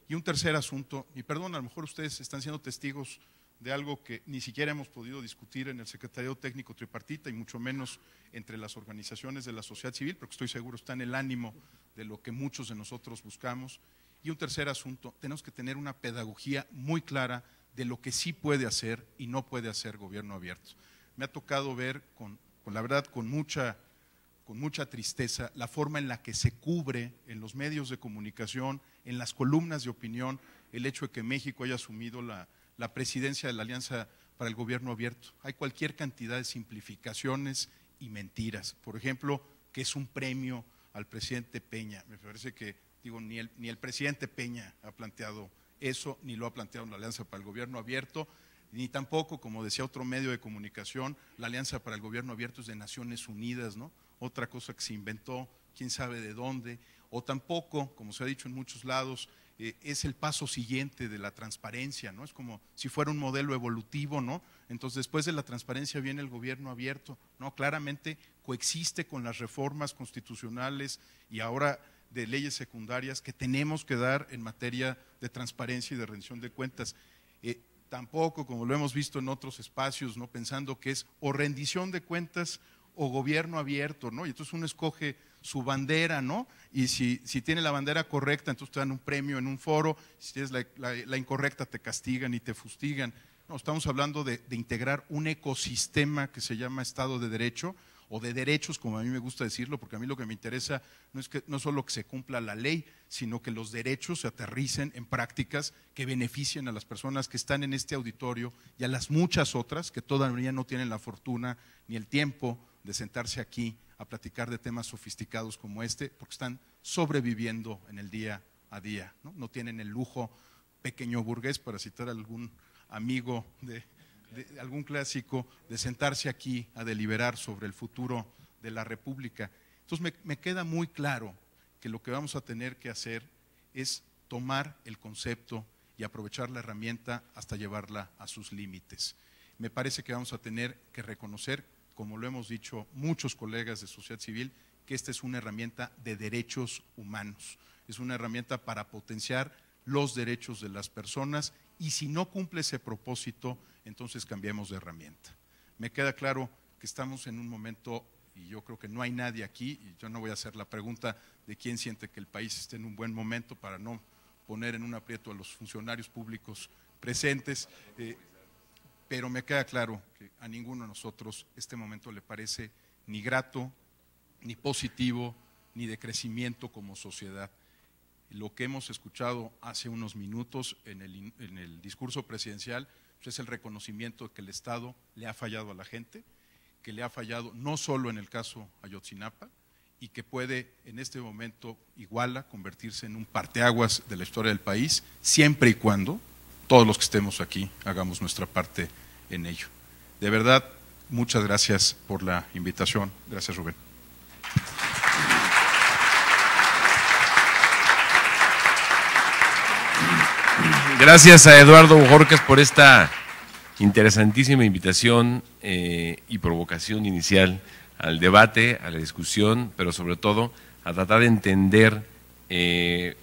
Y un tercer asunto, y perdón, a lo mejor ustedes están siendo testigos de algo que ni siquiera hemos podido discutir en el Secretariado Técnico Tripartita y mucho menos entre las organizaciones de la sociedad civil, porque estoy seguro está en el ánimo de lo que muchos de nosotros buscamos. Y un tercer asunto, tenemos que tener una pedagogía muy clara de lo que sí puede hacer y no puede hacer gobierno abierto. Me ha tocado ver, la verdad, con mucha tristeza, la forma en la que se cubre en los medios de comunicación, en las columnas de opinión, el hecho de que México haya asumido la presidencia de la Alianza para el Gobierno Abierto. Hay cualquier cantidad de simplificaciones y mentiras. Por ejemplo, que es un premio al presidente Peña. Me parece que, ni el presidente Peña ha planteado eso, ni lo ha planteado la Alianza para el Gobierno Abierto, ni tampoco, como decía otro medio de comunicación, la Alianza para el Gobierno Abierto es de Naciones Unidas, ¿no? Otra cosa que se inventó, quién sabe de dónde, o tampoco, como se ha dicho en muchos lados, es el paso siguiente de la transparencia, ¿no? Es como si fuera un modelo evolutivo, ¿no? Entonces, después de la transparencia viene el gobierno abierto, ¿no? Claramente coexiste con las reformas constitucionales y ahora de leyes secundarias que tenemos que dar en materia de transparencia y de rendición de cuentas. Tampoco, como lo hemos visto en otros espacios, ¿no? Pensando que es o rendición de cuentas o gobierno abierto, ¿no? Y entonces uno escoge su bandera, ¿no? Y si tiene la bandera correcta, entonces te dan un premio en un foro, si tienes la incorrecta te castigan y te fustigan. No, estamos hablando de integrar un ecosistema que se llama Estado de Derecho, o de derechos, como a mí me gusta decirlo, porque a mí lo que me interesa no solo que se cumpla la ley, sino que los derechos se aterricen en prácticas que beneficien a las personas que están en este auditorio y a las muchas otras que todavía no tienen la fortuna ni el tiempo de sentarse aquí a platicar de temas sofisticados como este, porque están sobreviviendo en el día a día, ¿no? No tienen el lujo pequeño burgués, para citar a algún amigo de algún clásico, de sentarse aquí a deliberar sobre el futuro de la República. Entonces me queda muy claro que lo que vamos a tener que hacer es tomar el concepto y aprovechar la herramienta hasta llevarla a sus límites. Me parece que vamos a tener que reconocer, como lo hemos dicho muchos colegas de sociedad civil, que esta es una herramienta de derechos humanos, es una herramienta para potenciar los derechos de las personas y si no cumple ese propósito, entonces cambiemos de herramienta. Me queda claro que estamos en un momento, y yo creo que no hay nadie aquí, y yo no voy a hacer la pregunta de quién siente que el país esté en un buen momento para no poner en un aprieto a los funcionarios públicos presentes, pero me queda claro que a ninguno de nosotros este momento le parece ni grato, ni positivo, ni de crecimiento como sociedad. Lo que hemos escuchado hace unos minutos en el discurso presidencial pues es el reconocimiento de que el Estado le ha fallado a la gente, que le ha fallado no solo en el caso Ayotzinapa y que puede en este momento Iguala convertirse en un parteaguas de la historia del país, siempre y cuando todos los que estemos aquí hagamos nuestra parte en ello. De verdad, muchas gracias por la invitación. Gracias, Rubén. Gracias a Eduardo Bojorquez por esta interesantísima invitación y provocación inicial al debate, a la discusión, pero sobre todo a tratar de entender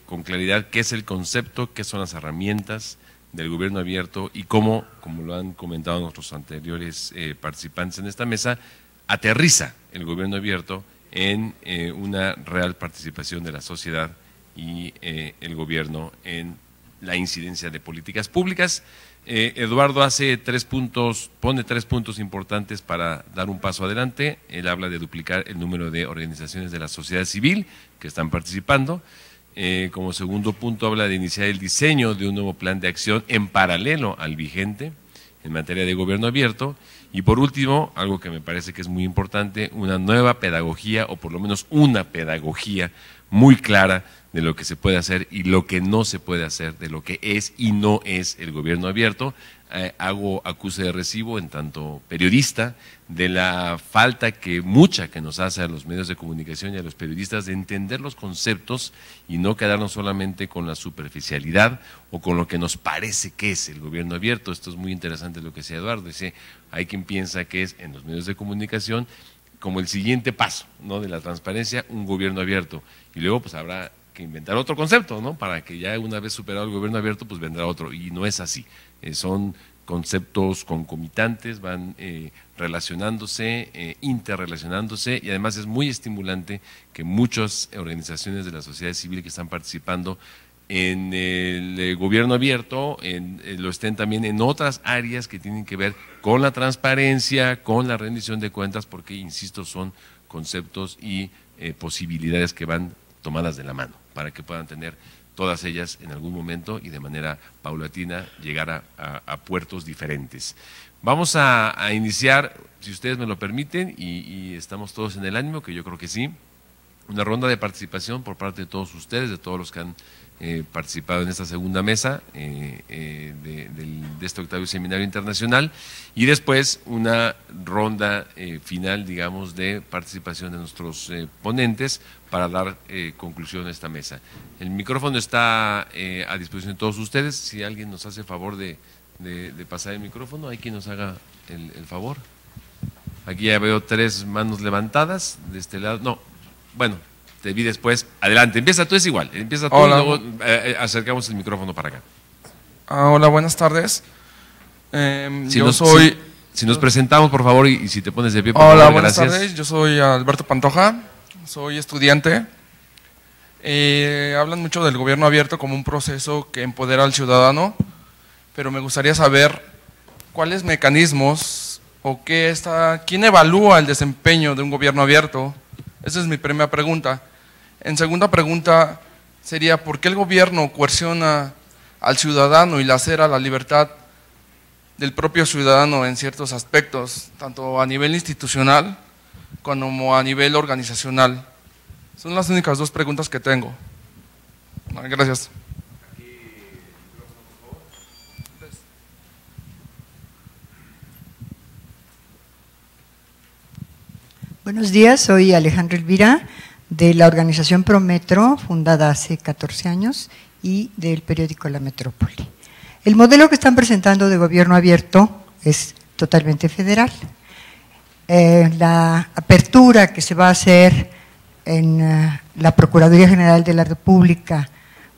con claridad qué es el concepto, qué son las herramientas del gobierno abierto y cómo, como lo han comentado nuestros anteriores participantes en esta mesa, aterriza el gobierno abierto en una real participación de la sociedad y el gobierno en la incidencia de políticas públicas. Eduardo pone tres puntos importantes para dar un paso adelante. Él habla de duplicar el número de organizaciones de la sociedad civil que están participando. Como segundo punto habla de iniciar el diseño de un nuevo plan de acción en paralelo al vigente. en materia de gobierno abierto. Y por último, algo que me parece que es muy importante, una nueva pedagogía, o por lo menos una pedagogía muy clara de lo que se puede hacer y lo que no se puede hacer, de lo que es y no es el gobierno abierto. Hago acuse de recibo en tanto periodista de la falta mucha que nos hace a los medios de comunicación y a los periodistas de entender los conceptos y no quedarnos solamente con la superficialidad o con lo que nos parece que es el gobierno abierto. Esto es muy interesante lo que decía Eduardo. Dice, hay quien piensa que es en los medios de comunicación como el siguiente paso, ¿no?, de la transparencia, un gobierno abierto. Y luego pues habrá que inventar otro concepto, ¿no?, para que ya una vez superado el gobierno abierto pues vendrá otro, y no es así. Son conceptos concomitantes, van relacionándose, interrelacionándose, y además es muy estimulante que muchas organizaciones de la sociedad civil que están participando en el gobierno abierto lo estén también en otras áreas que tienen que ver con la transparencia, con la rendición de cuentas, porque, insisto, son conceptos y posibilidades que van tomadas de la mano para que puedan tener todas ellas en algún momento y de manera paulatina llegar a puertos diferentes. Vamos a iniciar, si ustedes me lo permiten, y estamos todos en el ánimo, que yo creo que sí, una ronda de participación por parte de todos ustedes, de todos los que han participado en esta segunda mesa de este octavo seminario internacional, y después una ronda final, digamos, de participación de nuestros ponentes para dar conclusión a esta mesa. El micrófono está a disposición de todos ustedes. Si alguien nos hace favor de pasar el micrófono, hay quien nos haga el favor. Aquí ya veo 3 manos levantadas de este lado. No, bueno, te vi después. Adelante, empieza tú, es igual. Empieza tú. Hola. Y luego acercamos el micrófono para acá. Hola, buenas tardes. Si nos presentamos, por favor, y si te pones de pie, por favor. Hola, buenas tardes. Yo soy Alberto Pantoja, soy estudiante. Hablan mucho del gobierno abierto como un proceso que empodera al ciudadano, pero me gustaría saber cuáles mecanismos o quién evalúa el desempeño de un gobierno abierto. Esa es mi primera pregunta. En segunda pregunta sería, ¿por qué el gobierno coerciona al ciudadano y lacera la libertad del propio ciudadano en ciertos aspectos, tanto a nivel institucional como a nivel organizacional? Son las únicas 2 preguntas que tengo. Gracias. Buenos días, soy Alejandra Elvira, de la organización Prometro, fundada hace 14 años, y del periódico La Metrópoli. El modelo que están presentando de gobierno abierto es totalmente federal. La apertura que se va a hacer en la Procuraduría General de la República,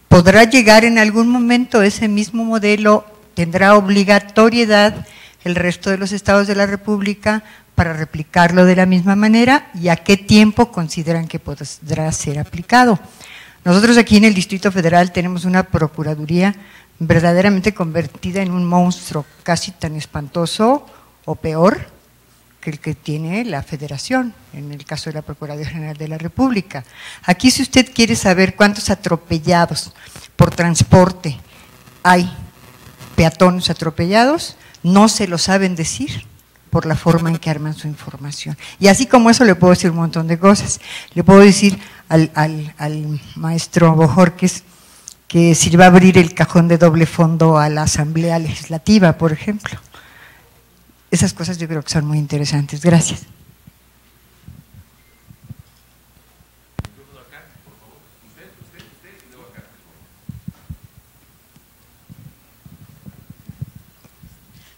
¿podrá llegar en algún momento ese mismo modelo? ¿Tendrá obligatoriedad el resto de los estados de la República para replicarlo de la misma manera? ¿Y a qué tiempo consideran que podrá ser aplicado? Nosotros aquí en el Distrito Federal tenemos una Procuraduría verdaderamente convertida en un monstruo casi tan espantoso o peor que el que tiene la Federación, en el caso de la Procuraduría General de la República. Aquí, si usted quiere saber cuántos atropellados por transporte hay, peatones atropellados, no se lo saben decir por la forma en que arman su información. Y así como eso le puedo decir un montón de cosas. Le puedo decir al maestro Bojorquez que si va a abrir el cajón de doble fondo a la Asamblea Legislativa, por ejemplo. Esas cosas yo creo que son muy interesantes. Gracias.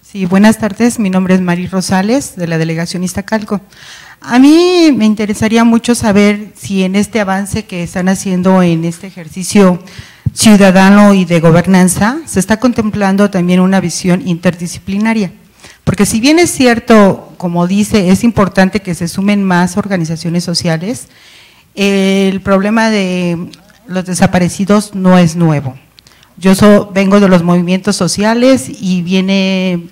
Sí, buenas tardes. Mi nombre es Mari Rosales, de la Delegación Iztacalco. A mí me interesaría mucho saber si en este avance que están haciendo en este ejercicio ciudadano y de gobernanza, se está contemplando también una visión interdisciplinaria. Porque si bien es cierto, como dice, es importante que se sumen más organizaciones sociales, el problema de los desaparecidos no es nuevo. Yo vengo de los movimientos sociales y viene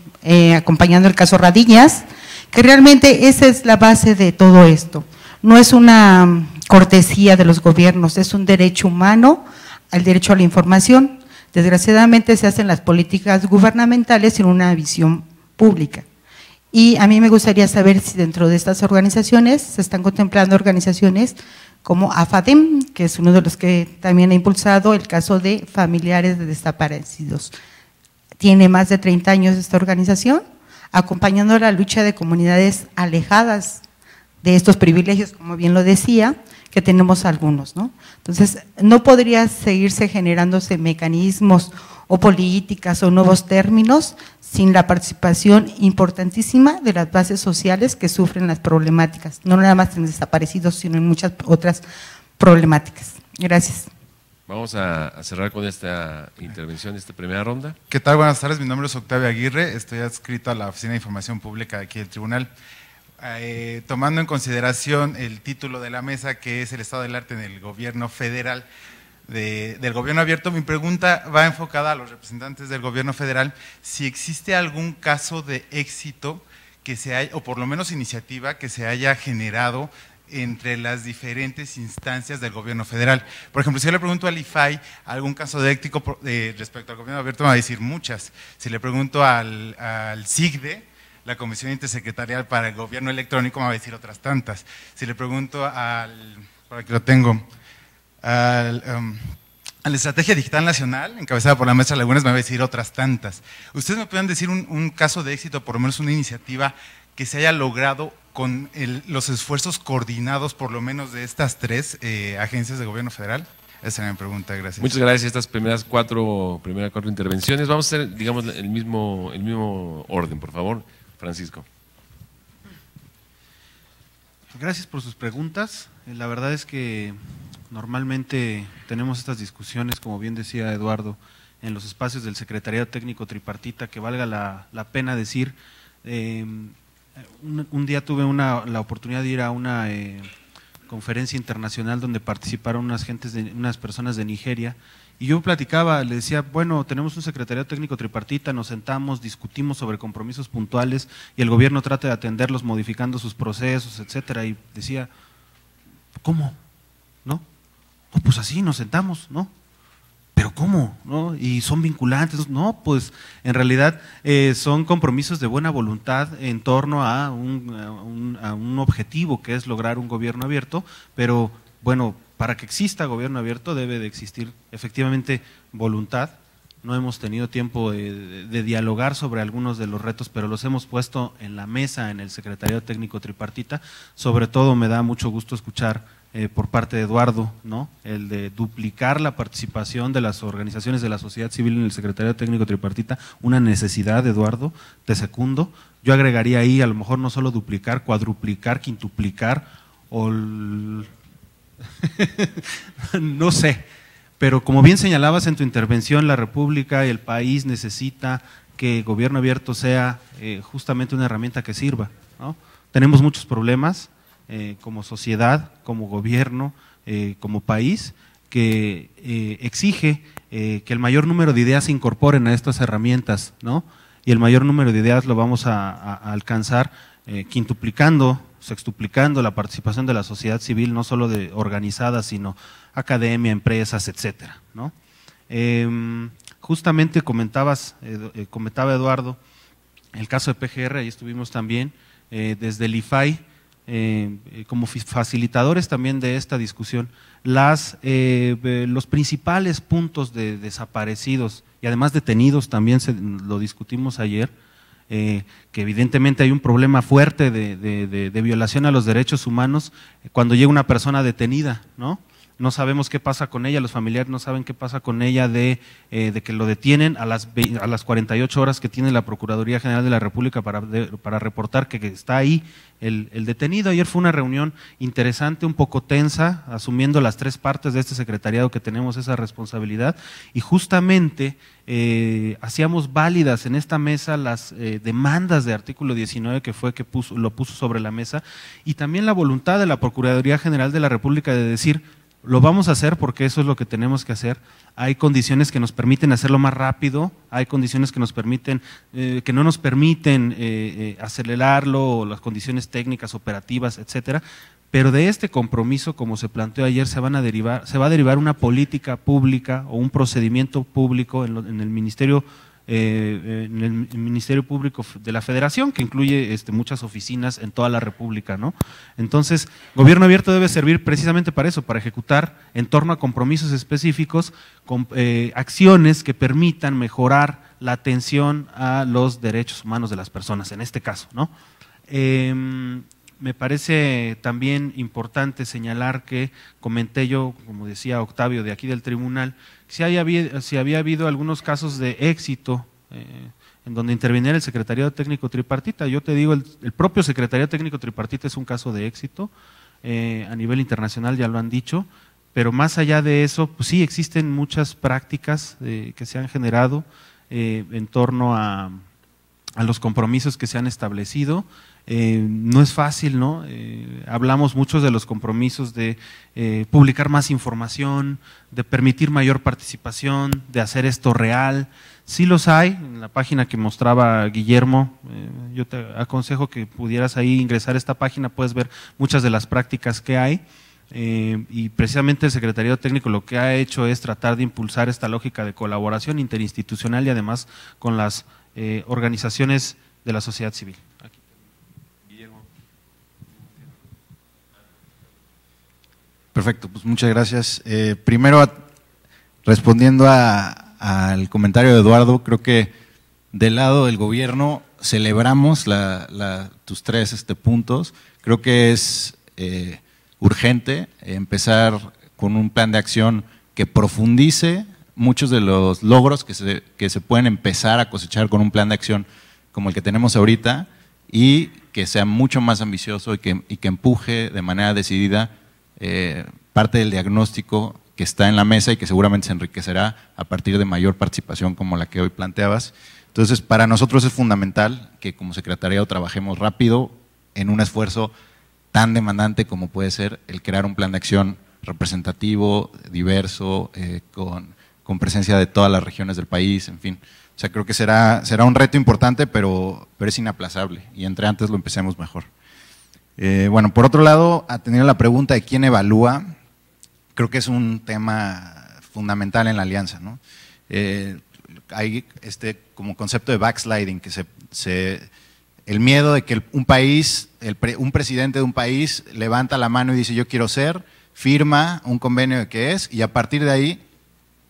acompañando el caso Radiñas, que realmente esa es la base de todo esto. No es una cortesía de los gobiernos, es un derecho humano al derecho a la información. Desgraciadamente se hacen las políticas gubernamentales sin una visión pública. Y a mí me gustaría saber si dentro de estas organizaciones se están contemplando organizaciones como AFADEM, que es uno de los que también ha impulsado el caso de familiares de desaparecidos. Tiene más de 30 años esta organización, acompañando la lucha de comunidades alejadas de estos privilegios, como bien lo decía, que tenemos algunos, ¿no? Entonces, no podría seguirse generándose mecanismos o políticas o nuevos términos sin la participación importantísima de las bases sociales que sufren las problemáticas, no nada más en desaparecidos, sino en muchas otras problemáticas. Gracias. Vamos a cerrar con esta intervención, esta primera ronda. ¿Qué tal? Buenas tardes, mi nombre es Octavio Aguirre, estoy adscrito a la Oficina de Información Pública de aquí del Tribunal. Tomando en consideración el título de la mesa, que es el estado del arte en el gobierno federal, del gobierno abierto, mi pregunta va enfocada a los representantes del gobierno federal, si existe algún caso de éxito que se haya, o por lo menos iniciativa que se haya generado entre las diferentes instancias del gobierno federal. Por ejemplo, si yo le pregunto al IFAI algún caso de éxito respecto al gobierno abierto, me va a decir muchas. Si le pregunto al SIGDE, la Comisión Intersecretarial para el Gobierno Electrónico, me va a decir otras tantas. Si le pregunto por aquí lo tengo, a la Estrategia Digital Nacional, encabezada por la maestra Lagunas, me va a decir otras tantas. ¿Ustedes me pueden decir un caso de éxito, por lo menos una iniciativa que se haya logrado con los esfuerzos coordinados, por lo menos de estas tres agencias de gobierno federal? Esa es mi pregunta, gracias. Muchas gracias. Estas primeras cuatro intervenciones. Vamos a hacer, digamos, el mismo orden, por favor. Francisco. Gracias por sus preguntas. La verdad es que normalmente tenemos estas discusiones, como bien decía Eduardo, en los espacios del Secretariado Técnico Tripartita, que valga la pena decir. Un día tuve la oportunidad de ir a una conferencia internacional donde participaron unas personas de Nigeria, y yo platicaba, le decía, bueno, tenemos un secretariado técnico tripartita, nos sentamos, discutimos sobre compromisos puntuales y el gobierno trata de atenderlos modificando sus procesos, etcétera, y decía, ¿cómo? ¿No? No, pues así nos sentamos, ¿no? ¿Pero cómo? ¿No? ¿Y son vinculantes? No, pues en realidad son compromisos de buena voluntad en torno a un objetivo que es lograr un gobierno abierto, pero bueno, para que exista gobierno abierto debe de existir efectivamente voluntad. No hemos tenido tiempo de dialogar sobre algunos de los retos, pero los hemos puesto en la mesa en el Secretariado Técnico Tripartita. Sobre todo me da mucho gusto escuchar por parte de Eduardo, ¿no?, el de duplicar la participación de las organizaciones de la sociedad civil en el Secretariado Técnico Tripartita, una necesidad, Eduardo, te secundo. Yo agregaría ahí a lo mejor no solo duplicar, cuadruplicar, quintuplicar o no sé, pero como bien señalabas en tu intervención, la República y el país necesita que el gobierno abierto sea justamente una herramienta que sirva, ¿no? Tenemos muchos problemas como sociedad, como gobierno, como país, que exige que el mayor número de ideas se incorporen a estas herramientas, ¿no? Y el mayor número de ideas lo vamos a alcanzar quintuplicando, sextuplicando la participación de la sociedad civil, no solo de organizada, sino academia, empresas, etcétera, ¿no? Justamente comentaba Eduardo el caso de PGR, ahí estuvimos también, desde el IFAI, como facilitadores también de esta discusión, los principales puntos de desaparecidos y además detenidos también lo discutimos ayer, que evidentemente hay un problema fuerte de violación a los derechos humanos cuando llega una persona detenida, ¿no? No sabemos qué pasa con ella, los familiares no saben qué pasa con ella de que lo detienen a las 48 horas que tiene la Procuraduría General de la República para reportar que está ahí el detenido. Ayer fue una reunión interesante, un poco tensa, asumiendo las tres partes de este secretariado que tenemos esa responsabilidad, y justamente hacíamos válidas en esta mesa las demandas de artículo 19 que lo puso sobre la mesa, y también la voluntad de la Procuraduría General de la República de decir, lo vamos a hacer porque eso es lo que tenemos que hacer. Hay condiciones que nos permiten hacerlo más rápido, hay condiciones que nos permiten, que no nos permiten acelerarlo, las condiciones técnicas, operativas, etcétera. Pero de este compromiso, como se planteó ayer, se va a derivar una política pública o un procedimiento público en el Ministerio en el Ministerio Público de la Federación, que incluye muchas oficinas en toda la República, ¿no? Entonces, gobierno abierto debe servir precisamente para eso, para ejecutar en torno a compromisos específicos, con acciones que permitan mejorar la atención a los derechos humanos de las personas, en este caso, ¿no? Me parece también importante señalar que comenté yo, como decía Octavio, de aquí del tribunal, si había habido algunos casos de éxito en donde interviniera el Secretariado Técnico Tripartita. Yo te digo, el propio Secretariado Técnico Tripartita es un caso de éxito, a nivel internacional ya lo han dicho, pero más allá de eso, pues sí existen muchas prácticas que se han generado en torno a los compromisos que se han establecido. No es fácil, ¿no? Hablamos muchos de los compromisos de publicar más información, de permitir mayor participación, de hacer esto real. Sí los hay, en la página que mostraba Guillermo, yo te aconsejo que pudieras ahí ingresar a esta página, puedes ver muchas de las prácticas que hay. Y precisamente el Secretariado Técnico lo que ha hecho es tratar de impulsar esta lógica de colaboración interinstitucional y además con las organizaciones de la sociedad civil. Aquí. Guillermo. Perfecto, pues muchas gracias. Primero, respondiendo al comentario de Eduardo, creo que del lado del gobierno celebramos tus tres puntos. Creo que es urgente empezar con un plan de acción que profundice muchos de los logros que se pueden empezar a cosechar con un plan de acción como el que tenemos ahorita y que sea mucho más ambicioso y que empuje de manera decidida parte del diagnóstico que está en la mesa y que seguramente se enriquecerá a partir de mayor participación como la que hoy planteabas. Entonces, para nosotros es fundamental que como secretariado trabajemos rápido en un esfuerzo tan demandante como puede ser el crear un plan de acción representativo, diverso, con presencia de todas las regiones del país, en fin. O sea, creo que será un reto importante, pero es inaplazable y entre antes lo empecemos mejor. Bueno, por otro lado, atendiendo a la pregunta de quién evalúa, creo que es un tema fundamental en la alianza, ¿no? Hay como concepto de backsliding, que el miedo de que un presidente de un país levanta la mano y dice yo quiero ser, firma un convenio de qué es y a partir de ahí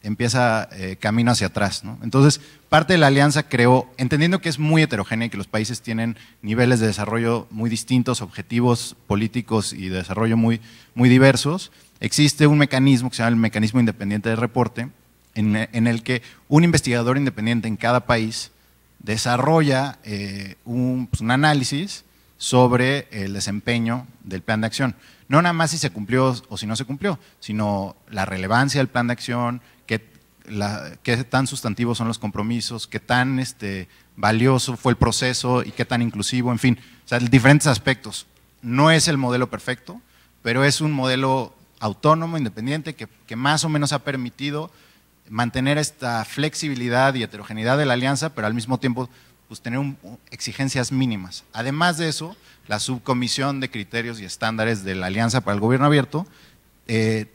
empieza camino hacia atrás, ¿no? Entonces, parte de la alianza creó, entendiendo que es muy heterogénea y que los países tienen niveles de desarrollo muy distintos, objetivos políticos y de desarrollo muy, muy diversos, existe un mecanismo que se llama el mecanismo independiente de reporte, en el que un investigador independiente en cada país desarrolla un análisis sobre el desempeño del plan de acción. No nada más si se cumplió o si no se cumplió, sino la relevancia del plan de acción, qué tan sustantivos son los compromisos, qué tan valioso fue el proceso y qué tan inclusivo, en fin, o sea, diferentes aspectos. No es el modelo perfecto, pero es un modelo autónomo, independiente, que más o menos ha permitido mantener esta flexibilidad y heterogeneidad de la alianza, pero al mismo tiempo pues, tener exigencias mínimas. Además de eso, la subcomisión de criterios y estándares de la Alianza para el Gobierno Abierto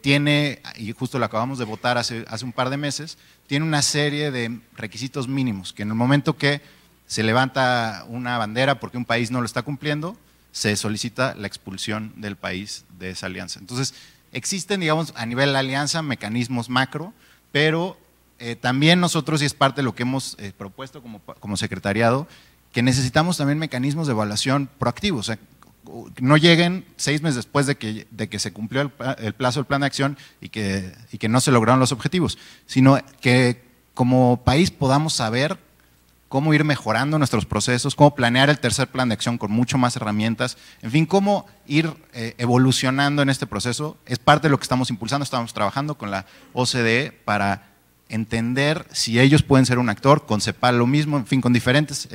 tiene, y justo lo acabamos de votar hace un par de meses, tiene una serie de requisitos mínimos, que en el momento que se levanta una bandera porque un país no lo está cumpliendo, se solicita la expulsión del país de esa alianza. Entonces, existen, digamos, a nivel de la alianza mecanismos macro, pero también nosotros, y es parte de lo que hemos propuesto como secretariado, que necesitamos también mecanismos de evaluación proactivos, o sea, no lleguen 6 meses después de que se cumplió el plazo del plan de acción y que no se lograron los objetivos, sino que como país podamos saber cómo ir mejorando nuestros procesos, cómo planear el tercer plan de acción con mucho más herramientas, en fin, cómo ir evolucionando en este proceso. Es parte de lo que estamos impulsando, estamos trabajando con la OCDE para entender si ellos pueden ser un actor, con CEPAL lo mismo, en fin, con diferentes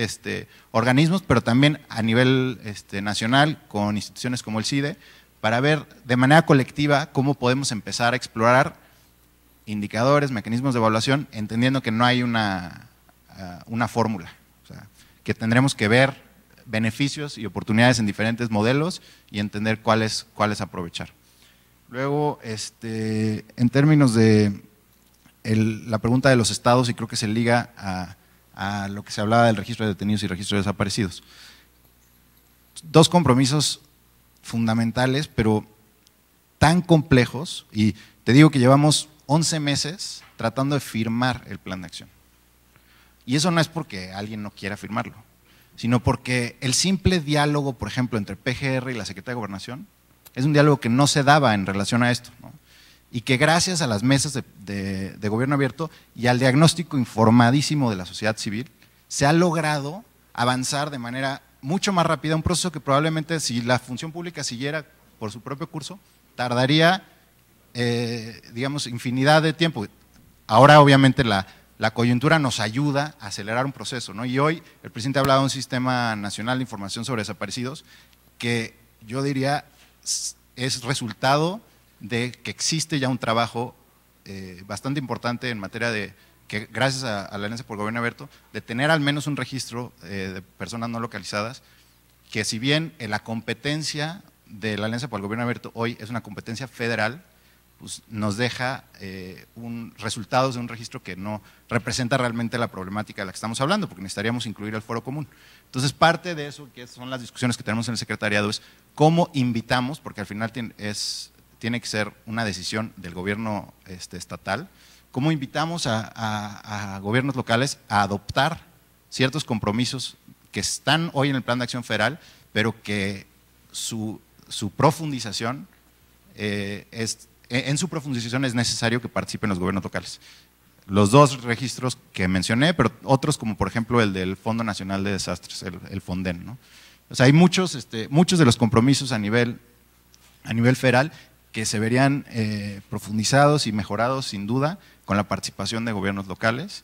organismos, pero también a nivel nacional, con instituciones como el CIDE, para ver de manera colectiva cómo podemos empezar a explorar indicadores, mecanismos de evaluación, entendiendo que no hay una fórmula, o sea, que tendremos que ver beneficios y oportunidades en diferentes modelos y entender cuáles aprovechar. Luego, en términos de la pregunta de los estados, y creo que se liga a a lo que se hablaba del registro de detenidos y registro de desaparecidos. Dos compromisos fundamentales, pero tan complejos, y te digo que llevamos 11 meses tratando de firmar el plan de acción. Y eso no es porque alguien no quiera firmarlo, sino porque el simple diálogo, por ejemplo, entre PGR y la Secretaría de Gobernación, es un diálogo que no se daba en relación a esto, ¿no? Y que gracias a las mesas de gobierno abierto y al diagnóstico informadísimo de la sociedad civil, se ha logrado avanzar de manera mucho más rápida un proceso que probablemente, si la función pública siguiera por su propio curso, tardaría, digamos, infinidad de tiempo. Ahora, obviamente, la coyuntura nos ayuda a acelerar un proceso, ¿no? Y hoy el presidente ha hablado de un sistema nacional de información sobre desaparecidos que yo diría es resultado de que existe ya un trabajo bastante importante en materia de, que gracias a la Alianza por el Gobierno Abierto, de tener al menos un registro de personas no localizadas, que si bien la competencia de la Alianza por el Gobierno Abierto hoy es una competencia federal, pues nos deja resultados de un registro que no representa realmente la problemática de la que estamos hablando, porque necesitaríamos incluir el foro común. Entonces, parte de eso, que son las discusiones que tenemos en el secretariado, es cómo invitamos, porque al final tiene que ser una decisión del gobierno estatal, cómo invitamos a gobiernos locales a adoptar ciertos compromisos que están hoy en el Plan de Acción Federal, pero que su profundización en su profundización es necesario que participen los gobiernos locales. Los dos registros que mencioné, pero otros como por ejemplo el del Fondo Nacional de Desastres, el FONDEN, ¿no? O sea, hay muchos de los compromisos a nivel federal que se verían profundizados y mejorados sin duda con la participación de gobiernos locales.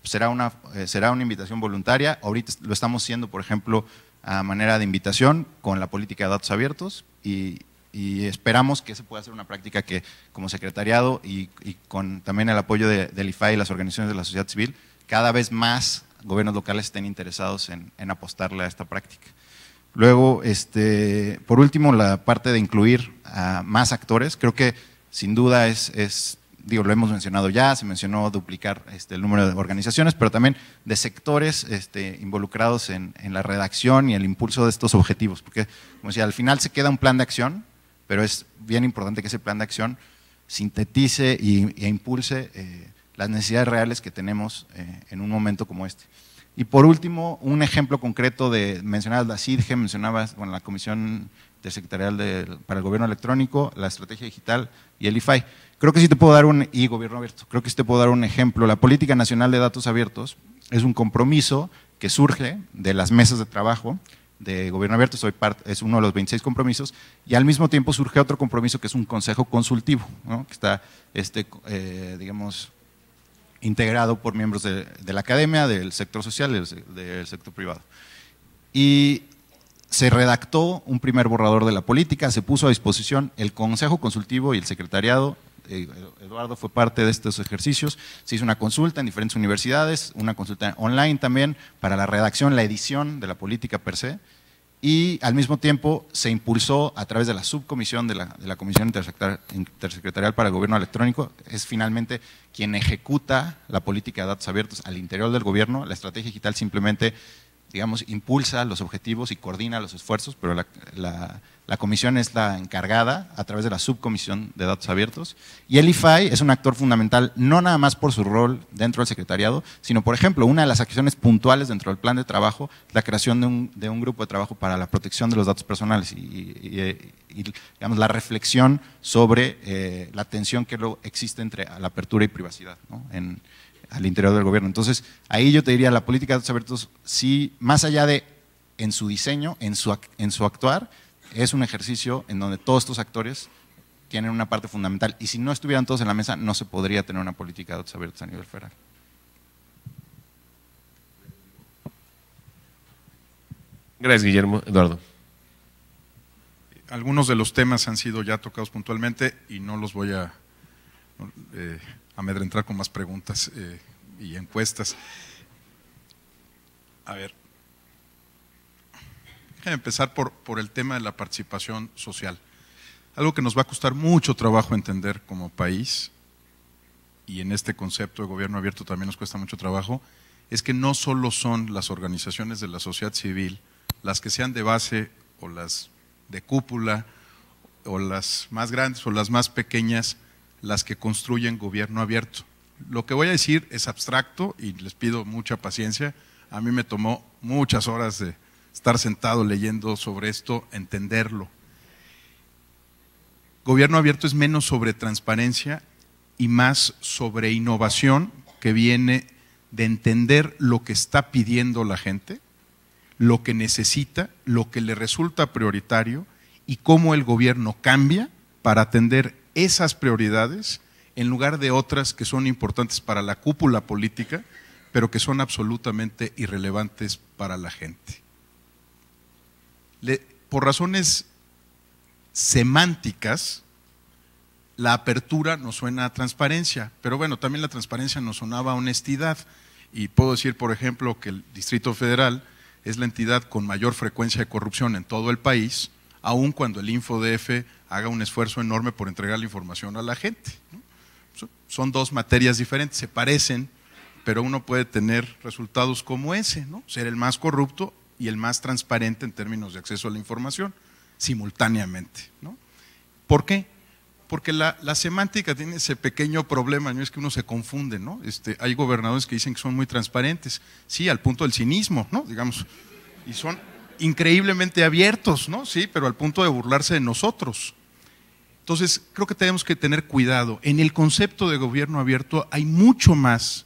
Será una invitación voluntaria. Ahorita lo estamos haciendo, por ejemplo, a manera de invitación con la política de datos abiertos y esperamos que se pueda hacer una práctica que como secretariado y con también el apoyo del IFAI y las organizaciones de la sociedad civil, cada vez más gobiernos locales estén interesados en apostarle a esta práctica. Luego, por último, la parte de incluir a más actores, creo que sin duda digo, lo hemos mencionado ya, se mencionó duplicar el número de organizaciones, pero también de sectores involucrados en la redacción y el impulso de estos objetivos, porque como decía, al final se queda un plan de acción, pero es bien importante que ese plan de acción sintetice e impulse las necesidades reales que tenemos en un momento como este. Y por último, un ejemplo concreto mencionabas la CIDGE, mencionabas la Comisión Secretarial para el Gobierno Electrónico, la Estrategia Digital y el IFAI. Creo que sí te puedo dar Gobierno Abierto, creo que sí te puedo dar un ejemplo. La Política Nacional de Datos Abiertos es un compromiso que surge de las mesas de trabajo de Gobierno Abierto, es uno de los 26 compromisos, y al mismo tiempo surge otro compromiso que es un consejo consultivo, ¿no? Que está, digamos, integrado por miembros de la academia, del sector social y del sector privado. Y se redactó un primer borrador de la política, se puso a disposición el consejo consultivo y el secretariado. Eduardo fue parte de estos ejercicios, se hizo una consulta en diferentes universidades, una consulta online también para la redacción, la edición de la política per se, y al mismo tiempo se impulsó a través de la subcomisión de la Comisión Intersecretarial para el Gobierno Electrónico, es finalmente quien ejecuta la política de datos abiertos al interior del gobierno. La estrategia digital simplemente, digamos, impulsa los objetivos y coordina los esfuerzos, pero la comisión es la encargada a través de la subcomisión de datos abiertos. Y el IFAI es un actor fundamental, no nada más por su rol dentro del secretariado, sino, por ejemplo, una de las acciones puntuales dentro del plan de trabajo, la creación de un grupo de trabajo para la protección de los datos personales y digamos, la reflexión sobre la tensión que existe entre la apertura y privacidad, ¿no? Al interior del gobierno. Entonces, ahí yo te diría, la política de datos abiertos, sí, más allá de en su diseño, en su actuar, es un ejercicio en donde todos estos actores tienen una parte fundamental, y si no estuvieran todos en la mesa, no se podría tener una política de datos abiertos a nivel federal. Gracias, Guillermo. Eduardo. Algunos de los temas han sido ya tocados puntualmente y no los voy a amedrentar con más preguntas y encuestas. A ver, déjame empezar por el tema de la participación social. Algo que nos va a costar mucho trabajo entender como país, y en este concepto de gobierno abierto también nos cuesta mucho trabajo, es que no solo son las organizaciones de la sociedad civil, las que sean de base o las de cúpula, o las más grandes o las más pequeñas, las que construyen gobierno abierto. Lo que voy a decir es abstracto y les pido mucha paciencia. A mí me tomó muchas horas de estar sentado leyendo sobre esto, entenderlo. Gobierno abierto es menos sobre transparencia y más sobre innovación, que viene de entender lo que está pidiendo la gente, lo que necesita, lo que le resulta prioritario y cómo el gobierno cambia para atender esas prioridades en lugar de otras que son importantes para la cúpula política, pero que son absolutamente irrelevantes para la gente. Por razones semánticas, la apertura nos suena a transparencia, pero bueno, también la transparencia nos sonaba a honestidad. Y puedo decir, por ejemplo, que el Distrito Federal es la entidad con mayor frecuencia de corrupción en todo el país, aun cuando el InfoDF haga un esfuerzo enorme por entregar la información a la gente, ¿no? Son dos materias diferentes, se parecen, pero uno puede tener resultados como ese, ¿no? Ser el más corrupto y el más transparente en términos de acceso a la información, simultáneamente, ¿no? ¿Por qué? Porque la semántica tiene ese pequeño problema, no es que uno se confunde, ¿no? Hay gobernadores que dicen que son muy transparentes, sí, al punto del cinismo, ¿no? Digamos, y son increíblemente abiertos, ¿no? Sí, pero al punto de burlarse de nosotros. Entonces, creo que tenemos que tener cuidado. En el concepto de gobierno abierto hay mucho más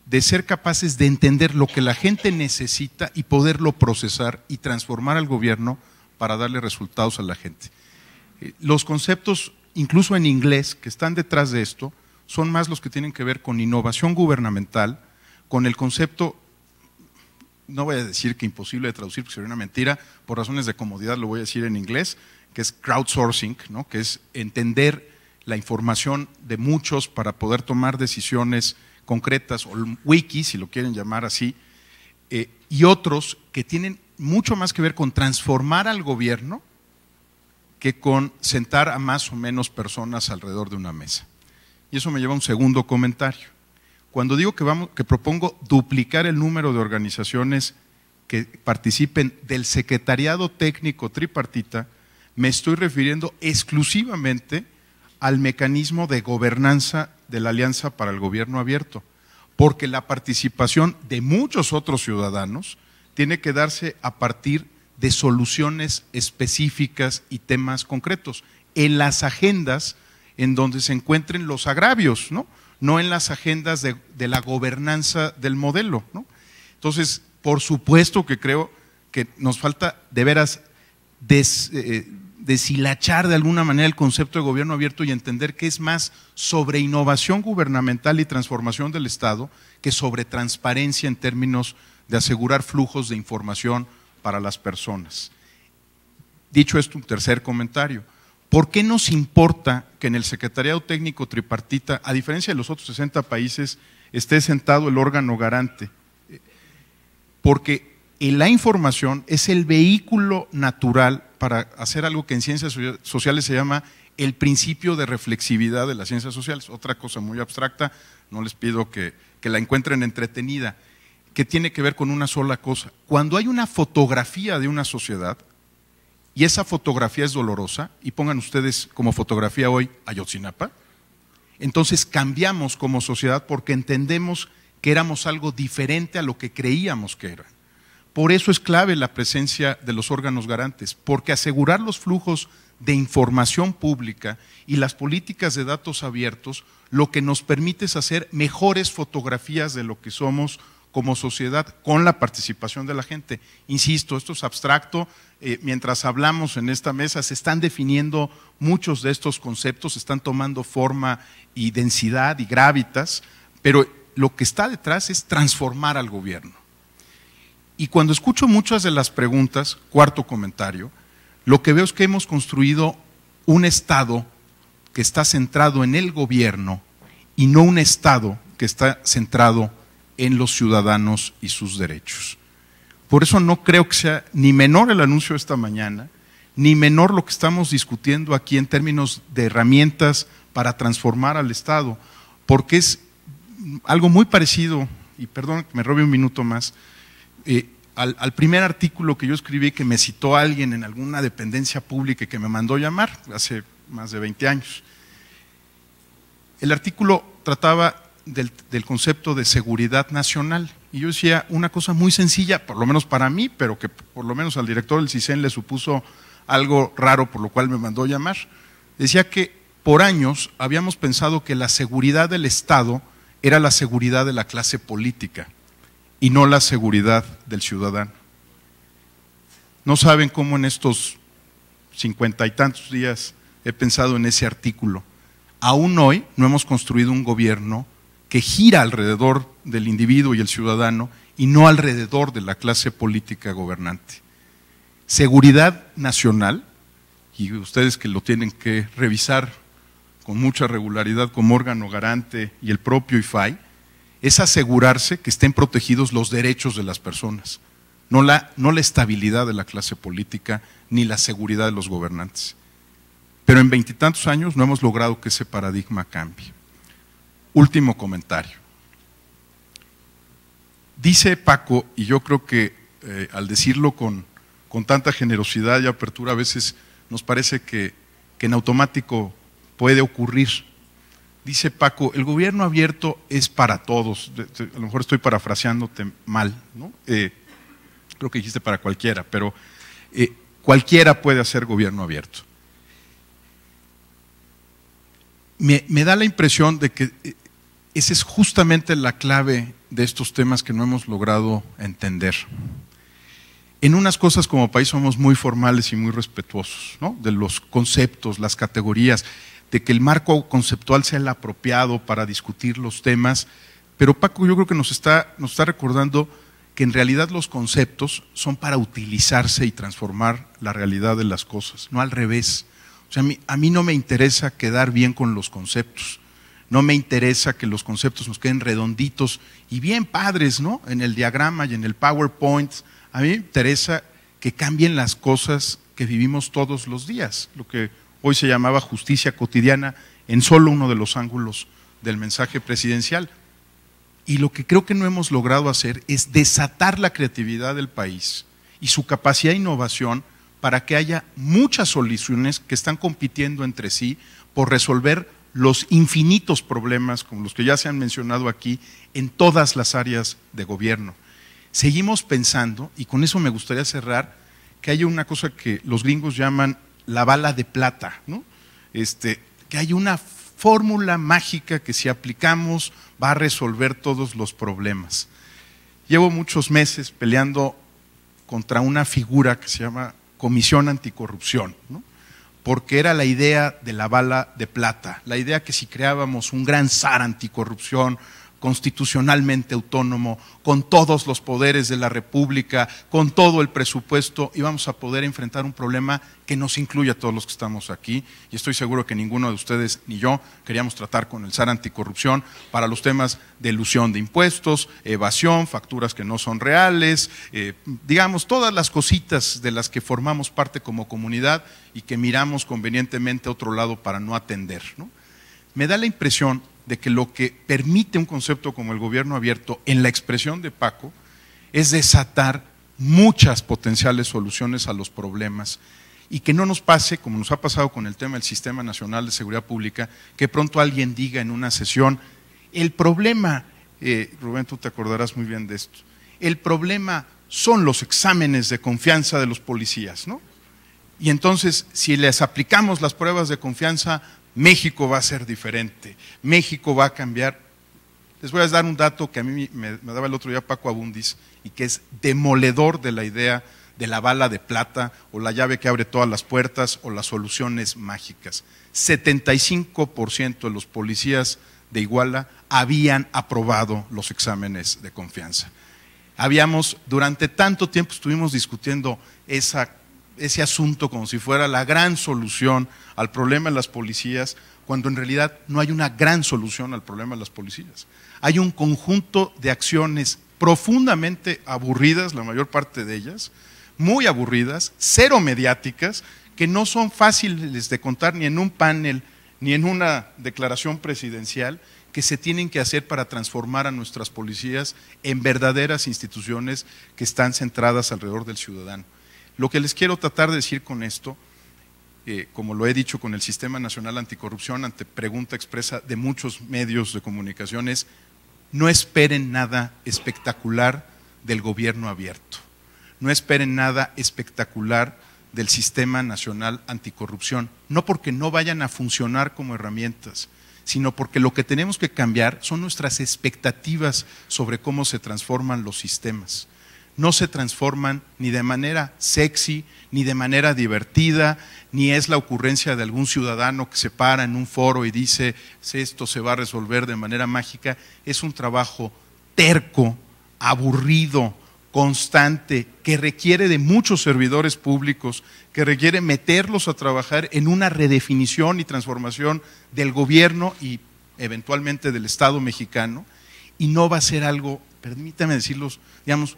de ser capaces de entender lo que la gente necesita y poderlo procesar y transformar al gobierno para darle resultados a la gente. Los conceptos, incluso en inglés, que están detrás de esto, son más los que tienen que ver con innovación gubernamental, con el concepto, no voy a decir que imposible de traducir porque sería una mentira, por razones de comodidad lo voy a decir en inglés, que es crowdsourcing, ¿no? Que es entender la información de muchos para poder tomar decisiones concretas, o wiki, si lo quieren llamar así, y otros que tienen mucho más que ver con transformar al gobierno que con sentar a más o menos personas alrededor de una mesa. Y eso me lleva a un segundo comentario. Cuando digo que propongo duplicar el número de organizaciones que participen del secretariado técnico tripartita, me estoy refiriendo exclusivamente al mecanismo de gobernanza de la Alianza para el Gobierno Abierto, porque la participación de muchos otros ciudadanos tiene que darse a partir de soluciones específicas y temas concretos, en las agendas en donde se encuentren los agravios, no en las agendas de la gobernanza del modelo, ¿no? Entonces, por supuesto que creo que nos falta de veras deshilachar de alguna manera el concepto de gobierno abierto y entender que es más sobre innovación gubernamental y transformación del Estado que sobre transparencia en términos de asegurar flujos de información para las personas. Dicho esto, un tercer comentario. ¿Por qué nos importa que en el Secretariado Técnico Tripartita, a diferencia de los otros 60 países, esté sentado el órgano garante? Porque la información es el vehículo natural para hacer algo que en ciencias sociales se llama el principio de reflexividad de las ciencias sociales, otra cosa muy abstracta, no les pido que la encuentren entretenida, que tiene que ver con una sola cosa. Cuando hay una fotografía de una sociedad y esa fotografía es dolorosa, y pongan ustedes como fotografía hoy Ayotzinapa, entonces cambiamos como sociedad porque entendemos que éramos algo diferente a lo que creíamos que eran. Por eso es clave la presencia de los órganos garantes, porque asegurar los flujos de información pública y las políticas de datos abiertos lo que nos permite es hacer mejores fotografías de lo que somos como sociedad con la participación de la gente. Insisto, esto es abstracto, mientras hablamos en esta mesa se están definiendo muchos de estos conceptos, están tomando forma y densidad y gravitas, pero lo que está detrás es transformar al gobierno. Y cuando escucho muchas de las preguntas, cuarto comentario, lo que veo es que hemos construido un Estado que está centrado en el gobierno y no un Estado que está centrado en los ciudadanos y sus derechos. Por eso no creo que sea ni menor el anuncio de esta mañana, ni menor lo que estamos discutiendo aquí en términos de herramientas para transformar al Estado, porque es algo muy parecido y perdón que me robe un minuto más, al primer artículo que yo escribí, que me citó alguien en alguna dependencia pública y que me mandó llamar hace más de 20 años. El artículo trataba del concepto de seguridad nacional, y yo decía una cosa muy sencilla, por lo menos para mí, pero que por lo menos al director del CISEN le supuso algo raro, por lo cual me mandó llamar. Decía que por años habíamos pensado que la seguridad del Estado era la seguridad de la clase política y no la seguridad del ciudadano. No saben cómo en estos 50 y tantos días he pensado en ese artículo. Aún hoy no hemos construido un gobierno que gira alrededor del individuo y el ciudadano y no alrededor de la clase política gobernante. Seguridad nacional, y ustedes que lo tienen que revisar con mucha regularidad como órgano garante y el propio IFAI, es asegurarse que estén protegidos los derechos de las personas, no la estabilidad de la clase política ni la seguridad de los gobernantes. Pero en 20 y tantos años no hemos logrado que ese paradigma cambie. Último comentario. Dice Paco, y yo creo que al decirlo con tanta generosidad y apertura, a veces nos parece que en automático puede ocurrir. Dice Paco, el gobierno abierto es para todos. A lo mejor estoy parafraseándote mal, ¿no? Creo que dijiste para cualquiera, pero cualquiera puede hacer gobierno abierto. Me da la impresión de que esa es justamente la clave de estos temas que no hemos logrado entender. En unas cosas como país somos muy formales y muy respetuosos, ¿no? De los conceptos, las categorías, de que el marco conceptual sea el apropiado para discutir los temas, pero Paco yo creo que nos está recordando que en realidad los conceptos son para utilizarse y transformar la realidad de las cosas, no al revés. O sea, a mí no me interesa quedar bien con los conceptos, no me interesa que los conceptos nos queden redonditos y bien padres, ¿no? En el diagrama y en el PowerPoint. A mí me interesa que cambien las cosas que vivimos todos los días, lo que hoy se llamaba justicia cotidiana en solo uno de los ángulos del mensaje presidencial. Y lo que creo que no hemos logrado hacer es desatar la creatividad del país y su capacidad de innovación para que haya muchas soluciones que están compitiendo entre sí por resolver los infinitos problemas, como los que ya se han mencionado aquí, en todas las áreas de gobierno. Seguimos pensando, y con eso me gustaría cerrar, que hay una cosa que los gringos llaman la bala de plata, ¿no? Que hay una fórmula mágica que si aplicamos va a resolver todos los problemas. Llevo muchos meses peleando contra una figura que se llama Comisión Anticorrupción, ¿no? Porque era la idea de la bala de plata, la idea que si creábamos un gran SAR anticorrupción, constitucionalmente autónomo, con todos los poderes de la República, con todo el presupuesto, íbamos a poder enfrentar un problema que nos incluye a todos los que estamos aquí, y estoy seguro que ninguno de ustedes ni yo queríamos tratar con el SAR anticorrupción para los temas de elusión de impuestos, evasión, facturas que no son reales, digamos, todas las cositas de las que formamos parte como comunidad y que miramos convenientemente a otro lado para no atender, ¿no? Me da la impresión de que lo que permite un concepto como el gobierno abierto, en la expresión de Paco, es desatar muchas potenciales soluciones a los problemas y que no nos pase, como nos ha pasado con el tema del Sistema Nacional de Seguridad Pública, que pronto alguien diga en una sesión, el problema, Rubén, tú te acordarás muy bien de esto, el problema son los exámenes de confianza de los policías, ¿no? Y entonces, si les aplicamos las pruebas de confianza, México va a ser diferente, México va a cambiar. Les voy a dar un dato que a mí me daba el otro día Paco Abundis y que es demoledor de la idea de la bala de plata o la llave que abre todas las puertas o las soluciones mágicas. 75% de los policías de Iguala habían aprobado los exámenes de confianza. Durante tanto tiempo estuvimos discutiendo ese asunto como si fuera la gran solución al problema de las policías, cuando en realidad no hay una gran solución al problema de las policías. Hay un conjunto de acciones profundamente aburridas, la mayor parte de ellas, muy aburridas, cero mediáticas, que no son fáciles de contar ni en un panel ni en una declaración presidencial, que se tienen que hacer para transformar a nuestras policías en verdaderas instituciones que están centradas alrededor del ciudadano. Lo que les quiero tratar de decir con esto, como lo he dicho con el Sistema Nacional Anticorrupción, ante pregunta expresa de muchos medios de comunicación, es: no esperen nada espectacular del gobierno abierto, no esperen nada espectacular del Sistema Nacional Anticorrupción, no porque no vayan a funcionar como herramientas, sino porque lo que tenemos que cambiar son nuestras expectativas sobre cómo se transforman los sistemas. No se transforman ni de manera sexy, ni de manera divertida, ni es la ocurrencia de algún ciudadano que se para en un foro y dice esto se va a resolver de manera mágica. Es un trabajo terco, aburrido, constante, que requiere de muchos servidores públicos, que requiere meterlos a trabajar en una redefinición y transformación del gobierno y eventualmente del Estado mexicano, y no va a ser algo, permítame decirlos, digamos,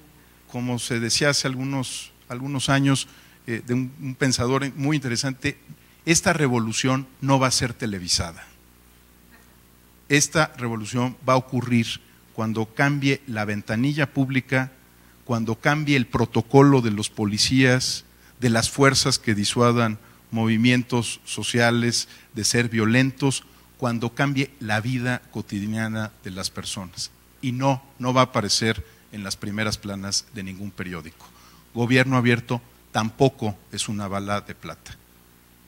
como se decía hace algunos años de un pensador muy interesante, esta revolución no va a ser televisada. Esta revolución va a ocurrir cuando cambie la ventanilla pública, cuando cambie el protocolo de los policías, de las fuerzas que disuadan movimientos sociales de ser violentos, cuando cambie la vida cotidiana de las personas. Y no va a aparecer en las primeras planas de ningún periódico. Gobierno abierto tampoco es una bala de plata,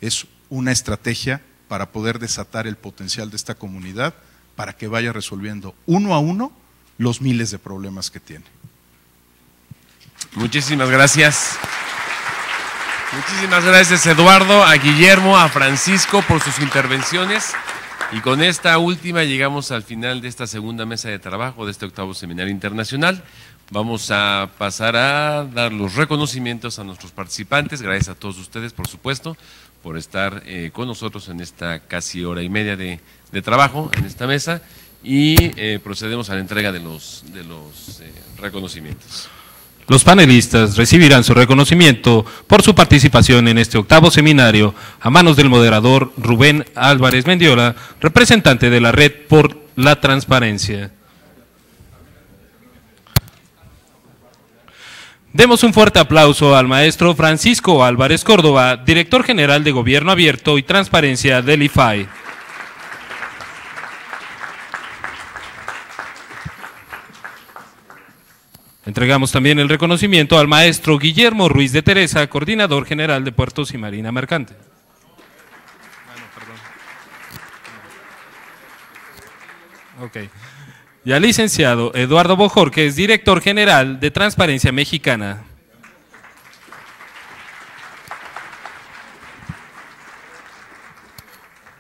es una estrategia para poder desatar el potencial de esta comunidad para que vaya resolviendo uno a uno los miles de problemas que tiene. Muchísimas gracias. Muchísimas gracias, Eduardo, a Guillermo, a Francisco por sus intervenciones. Y con esta última llegamos al final de esta segunda mesa de trabajo de este 8º Seminario Internacional. Vamos a pasar a dar los reconocimientos a nuestros participantes. Gracias a todos ustedes, por supuesto, por estar con nosotros en esta casi hora y media de trabajo en esta mesa. Y procedemos a la entrega de los reconocimientos. Los panelistas recibirán su reconocimiento por su participación en este 8º seminario a manos del moderador Rubén Álvarez Mendiola, representante de la Red por la Transparencia. Demos un fuerte aplauso al maestro Francisco Álvarez Córdoba, director general de Gobierno Abierto y Transparencia del IFAI. Entregamos también el reconocimiento al maestro Guillermo Ruiz de Teresa, coordinador general de Puertos y Marina Mercante. Y al licenciado Eduardo Bojorquez, director general de Transparencia Mexicana.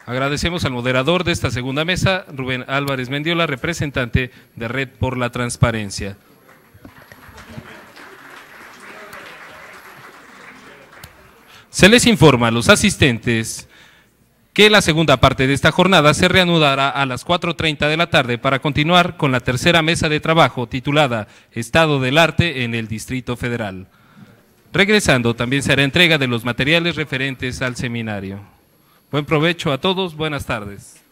Agradecemos al moderador de esta segunda mesa, Rubén Álvarez Mendiola, representante de Red por la Transparencia. Se les informa a los asistentes que la segunda parte de esta jornada se reanudará a las 4:30 de la tarde para continuar con la tercera mesa de trabajo titulada Estado del Arte en el Distrito Federal. Regresando, también se hará entrega de los materiales referentes al seminario. Buen provecho a todos, buenas tardes.